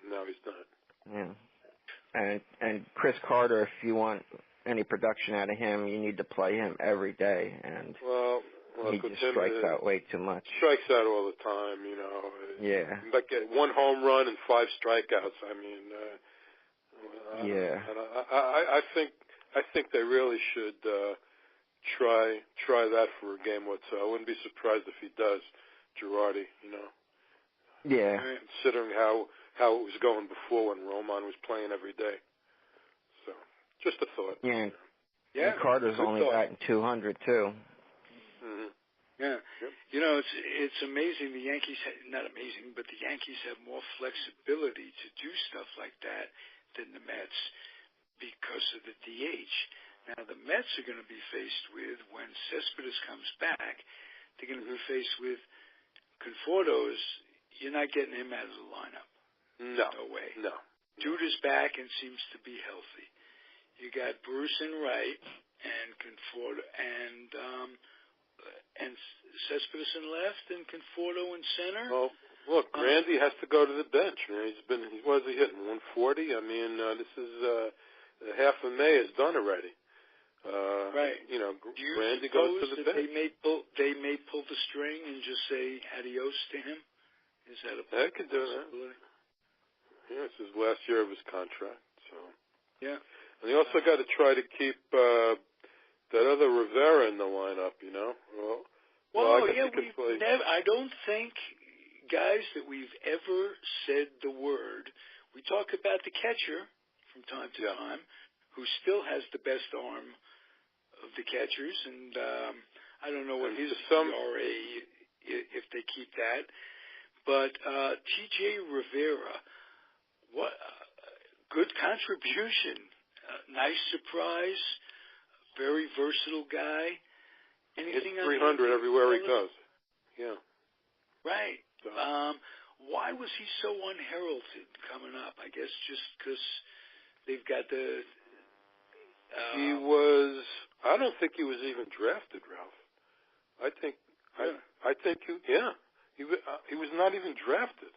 B: No, he's not.
C: Yeah. And Chris Carter, if you want any production out of him, you need to play him every day. And he just strikes out way too much.
B: Strikes out all the time,
C: Yeah.
B: Like one home run and 5 strikeouts. I mean,
C: yeah.
B: I think they really should try that for a game or two. I wouldn't be surprised if he does, Girardi.
C: Yeah.
B: Considering how it was going before when Roman was playing every day. So, just a thought.
C: Yeah.
A: Yeah.
C: And Carter's only batting 200 too.
B: Mm-hmm.
A: Yeah. Yep. It's amazing. The Yankees, not amazing, but the Yankees have more flexibility to do stuff like that than the Mets because of the DH. Now, the Mets are going to be faced with, when Cespedes comes back, they're going to be faced with Conforto's. You're not getting him out of the lineup. No way.
B: No.
A: Dude is back and seems to be healthy. You got Bruce in right and Conforto and Cespedes in left and Conforto in center.
B: Well, look, Grandy has to go to the bench. What is he hitting? 140. I mean, this is half of May is done already.
A: Right.
B: Grandy goes to the bench.
A: They may pull the string and just say adios to him. Is that a possibility?
B: They could do that. Yeah, it's his last year of his contract. So.
A: Yeah.
B: And they also got to try to keep that other Rivera in the lineup.
A: I don't think, guys, that we've ever said the word. We talk about the catcher from time to time, who still has the best arm of the catchers, and I don't know what his ERA, if they keep that. But T.J. Rivera, what good contribution, nice surprise, very versatile guy. Anything
B: hits 300 everywhere he goes. Yeah.
A: Right. So. Why was he so unheralded coming up? I guess just because they've got the.
B: He was. I don't think he was even drafted, Ralph. I think. Yeah. He was not even drafted.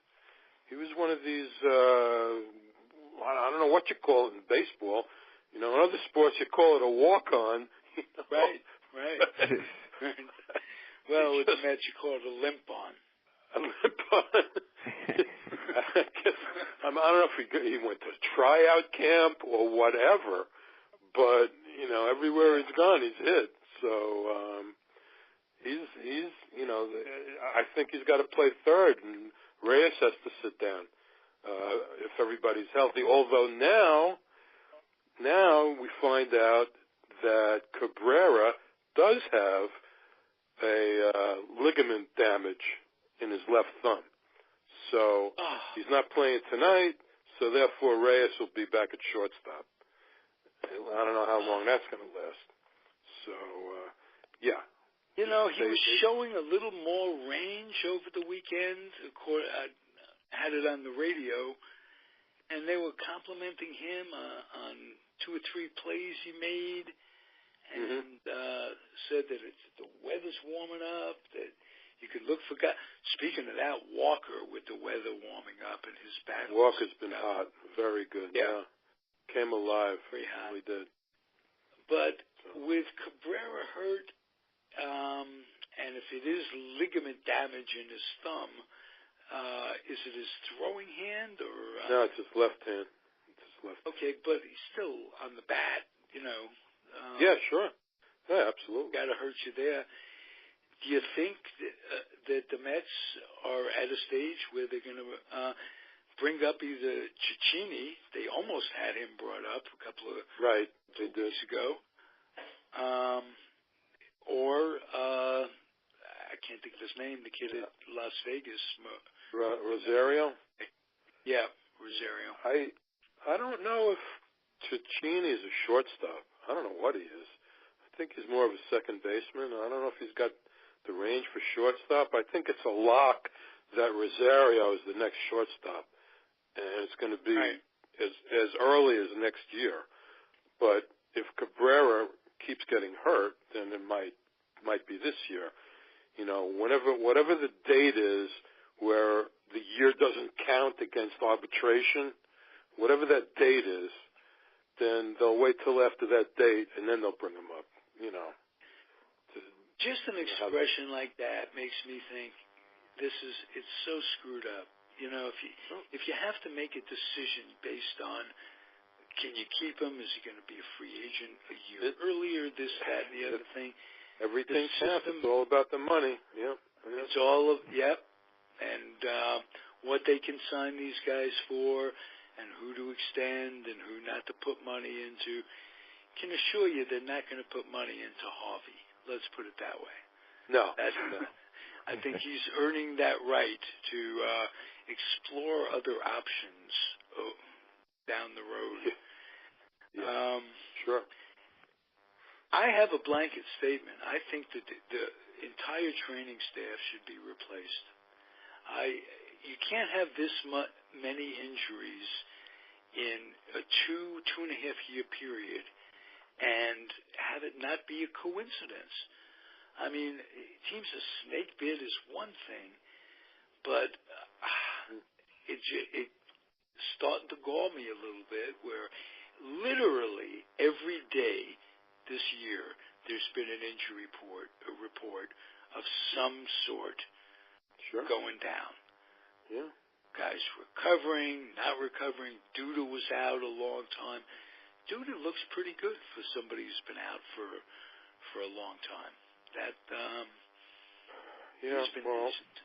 B: He was one of these I don't know what you call it in baseball. In other sports you call it a walk-on.
A: Right. Well, with the Mets you call it a limp-on.
B: A limp-on. I don't know if he went to tryout camp or whatever, but everywhere he's gone, he's hit. So he's I think he's got to play third, and Reyes has to sit down if everybody's healthy. Although now we find out that Cabrera does have a ligament damage in his left thumb. So he's not playing tonight, so therefore Reyes will be back at shortstop. I don't know how long that's going to last. So, yeah.
A: He was showing a little more range over the weekend. Of course, I had it on the radio, and they were complimenting him on 2 or 3 plays he made, and said that the weather's warming up, that you could look for guys. Speaking of that, Walker with the weather warming up and his bat.
B: Walker's been hot. Very good. Yeah. Came alive.
A: Very hot.
B: Really did.
A: But with Cabrera hurt, and if it is ligament damage in his thumb, is it his throwing hand or?
B: No, it's his left hand.
A: Okay, but he's still on the bat,
B: yeah, sure. Yeah, absolutely.
A: Got to hurt you there. Do you think that the Mets are at a stage where they're going to bring up either Cicchini? They almost had him brought up a couple of weeks ago. Or I can't think of his name, the kid at Las Vegas.
B: Rosario?
A: Yeah, Rosario.
B: I don't know if Cicchini is a shortstop. I don't know what he is. I think he's more of a second baseman. I don't know if he's got the range for shortstop. I think it's a lock that Rosario is the next shortstop, and it's going to be as early as next year. But if Cabrera keeps getting hurt, then it might be this year. Whatever the date is where the year doesn't count against arbitration, whatever that date is, then they'll wait till after that date, and then they'll bring him up.
A: Just an expression like that makes me think it's so screwed up. If you have to make a decision based on can you keep him, is he going to be a free agent a year earlier, this, that, and the other thing.
B: Everything counts. It's all about the money. Yep.
A: It's all of and what they can sign these guys for, and who to extend and who not to put money into. Can assure you they're not going to put money into Harvey. Let's put it that way.
B: No.
A: I think he's earning that right to explore other options down the road.
B: Yeah. Sure.
A: I have a blanket statement. I think that the entire training staff should be replaced. You can't have this many injuries in a 2.5 year period and have it not be a coincidence. I mean, teams a snake bit is one thing, but it's starting to gall me a little bit where literally every day this year there's been an injury report of some sort going down.
B: Yeah.
A: Guys recovering, not recovering. Duda was out a long time. Duda looks pretty good for somebody who's been out for a long time. He's been decent.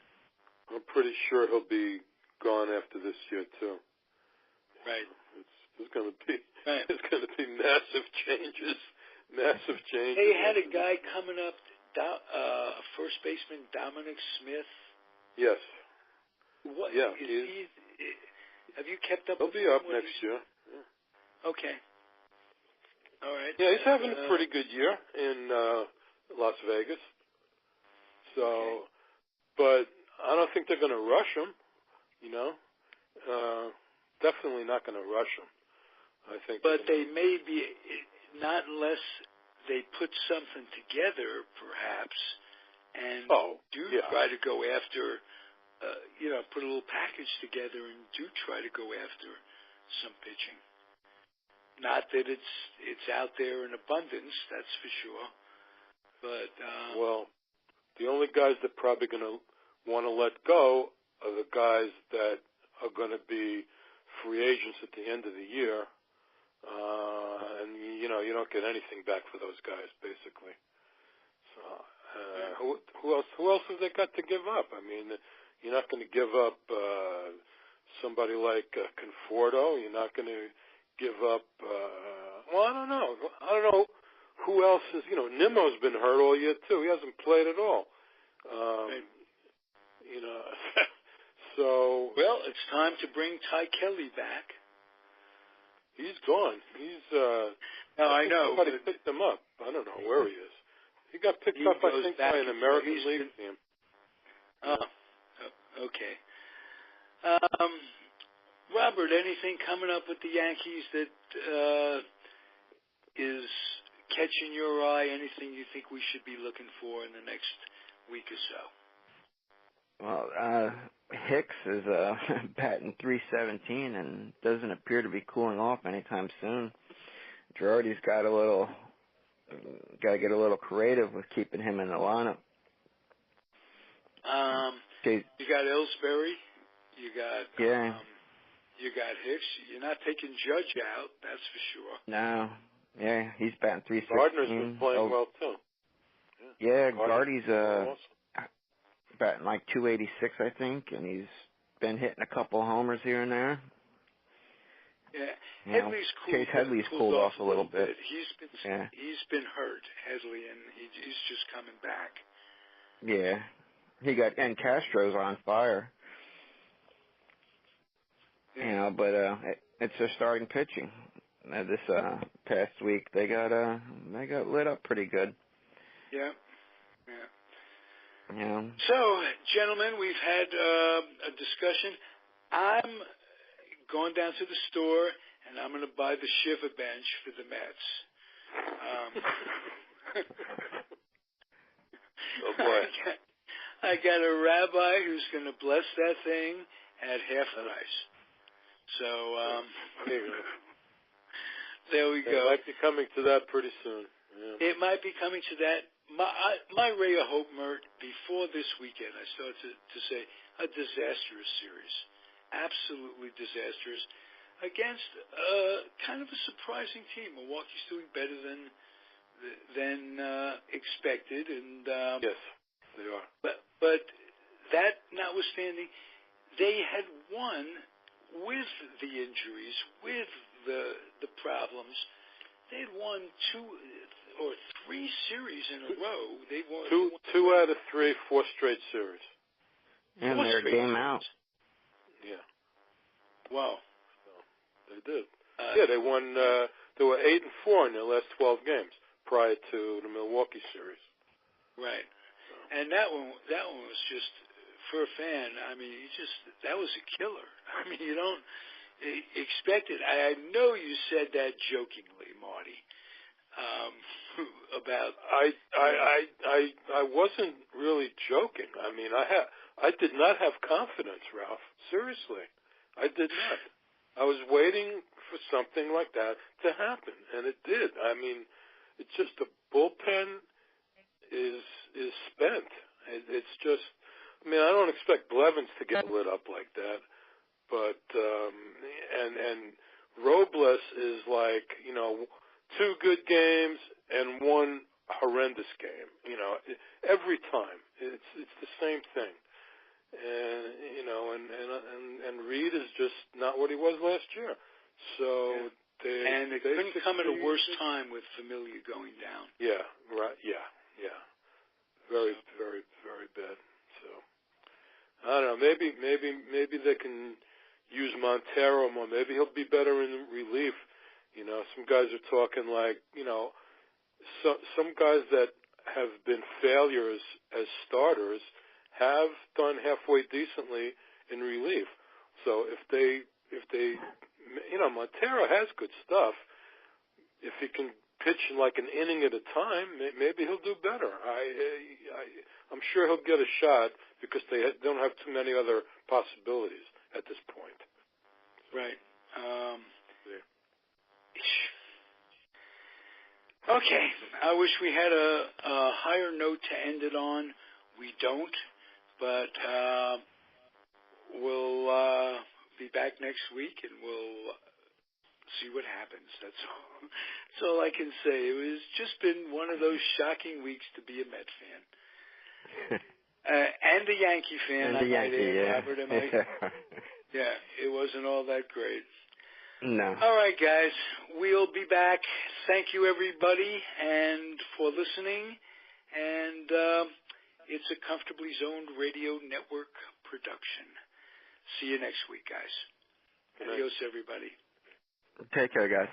B: I'm pretty sure he'll be gone after this year too.
A: Right.
B: There's going to be massive changes.
A: They had a guy coming up, first baseman Dominic Smith.
B: Yes.
A: What?
B: Yeah.
A: Have you kept up?
B: He'll be up next year. Yeah.
A: Okay. All right.
B: Yeah, he's having a pretty good year in Las Vegas. So, but I don't think they're going to rush him. Definitely not going to rush him. I think.
A: But they may be, not unless they put something together, perhaps, and try to go after. Put a little package together and do try to go after some pitching. Not that it's out there in abundance, that's for sure. But
B: well, the only guys that probably going to want to let go are the guys that are going to be free agents at the end of the year, and you don't get anything back for those guys basically. So who else have they got to give up? I mean, you're not going to give up somebody like Conforto. You're not going to give up. Well, I don't know who else is. Nimmo's been hurt all year too. He hasn't played at all. So.
A: Well, it's time to bring Ty Kelly back.
B: He's gone.
A: No, I know.
B: Somebody picked him up. I don't know where he is. He got picked up, I think, by an American League team.
A: Oh, okay. Robert, anything coming up with the Yankees that is catching your eye? Anything you think we should be looking for in the next week or so?
C: Well, Hicks is batting .317 and doesn't appear to be cooling off anytime soon. Girardi's got to get a little creative with keeping him in the lineup.
A: You got Ellsbury, you got Hicks. You're not taking Judge out, that's for sure.
C: No, yeah, he's batting .316.
B: Gardner's been playing well too.
C: Yeah, Gardy's batting like .286, I think, and he's been hitting a couple homers here and there.
A: Yeah, Headley's
C: cooled off a little bit.
A: He's been hurt, Headley, and he's just coming back.
C: Yeah, and Castro's on fire.
A: Yeah.
C: But it's their starting pitching. This past week they got lit up pretty good.
A: Yeah.
C: Yeah.
A: So, gentlemen, we've had a discussion. I'm going down to the store, and I'm going to buy the Shiver bench for the Mets.
B: Oh, boy.
A: I got a rabbi who's going to bless that thing at half price. So, there we go.
B: It might be coming to that pretty soon. Yeah.
A: It might be coming to that. My ray of hope, Mert, before this weekend, I started to say a disastrous series. Absolutely disastrous. Against kind of a surprising team. Milwaukee's doing better than expected. And
B: yes, they are.
A: But that notwithstanding, they had won with the injuries, with the problems. They had won 2 or 3 series in a row. They won
B: two out of 3, 4 straight series.
C: And they're a game out.
B: Yeah.
A: Wow.
B: So they did. They won. They were 8-4 in their last 12 games prior to the Milwaukee series.
A: Right. And that one was just, for a fan, I mean, that was a killer. I mean, you don't expect it. I know you said that jokingly, Marty. About
B: I wasn't really joking. I mean, I did not have confidence, Ralph. Seriously, I did not. I was waiting for something like that to happen, and it did. I mean, it's just the bullpen is spent. It's just. I mean, I don't expect Blevins to get lit up like that, but and Robles is like 2 good games and 1 horrendous game. Every time it's the same thing, and Reed is just not what he was last year. So
A: it couldn't come at a worse time with Familia going down.
B: Yeah, right. Yeah. Very, very, very bad. So I don't know. Maybe they can use Montero more. Maybe he'll be better in relief. Some guys are talking like, some guys that have been failures as starters have done halfway decently in relief. So if they Montero has good stuff. If he can pitch like an inning at a time, maybe he'll do better. I'm sure he'll get a shot because they don't have too many other possibilities at this point.
A: Right. Okay, I wish we had a higher note to end it on. We don't, but we'll be back next week and we'll see what happens. That's all I can say. It was just been one of those shocking weeks to be a Met fan. And a Yankee fan,
C: and a Yankee, yeah.
A: Robert, yeah, it wasn't all that great.
C: No.
A: All right, guys. We'll be back. Thank you, everybody, and for listening. And it's a Comfortably Zoned Radio Network production. See you next week, guys. Adios, everybody.
C: Take care, guys.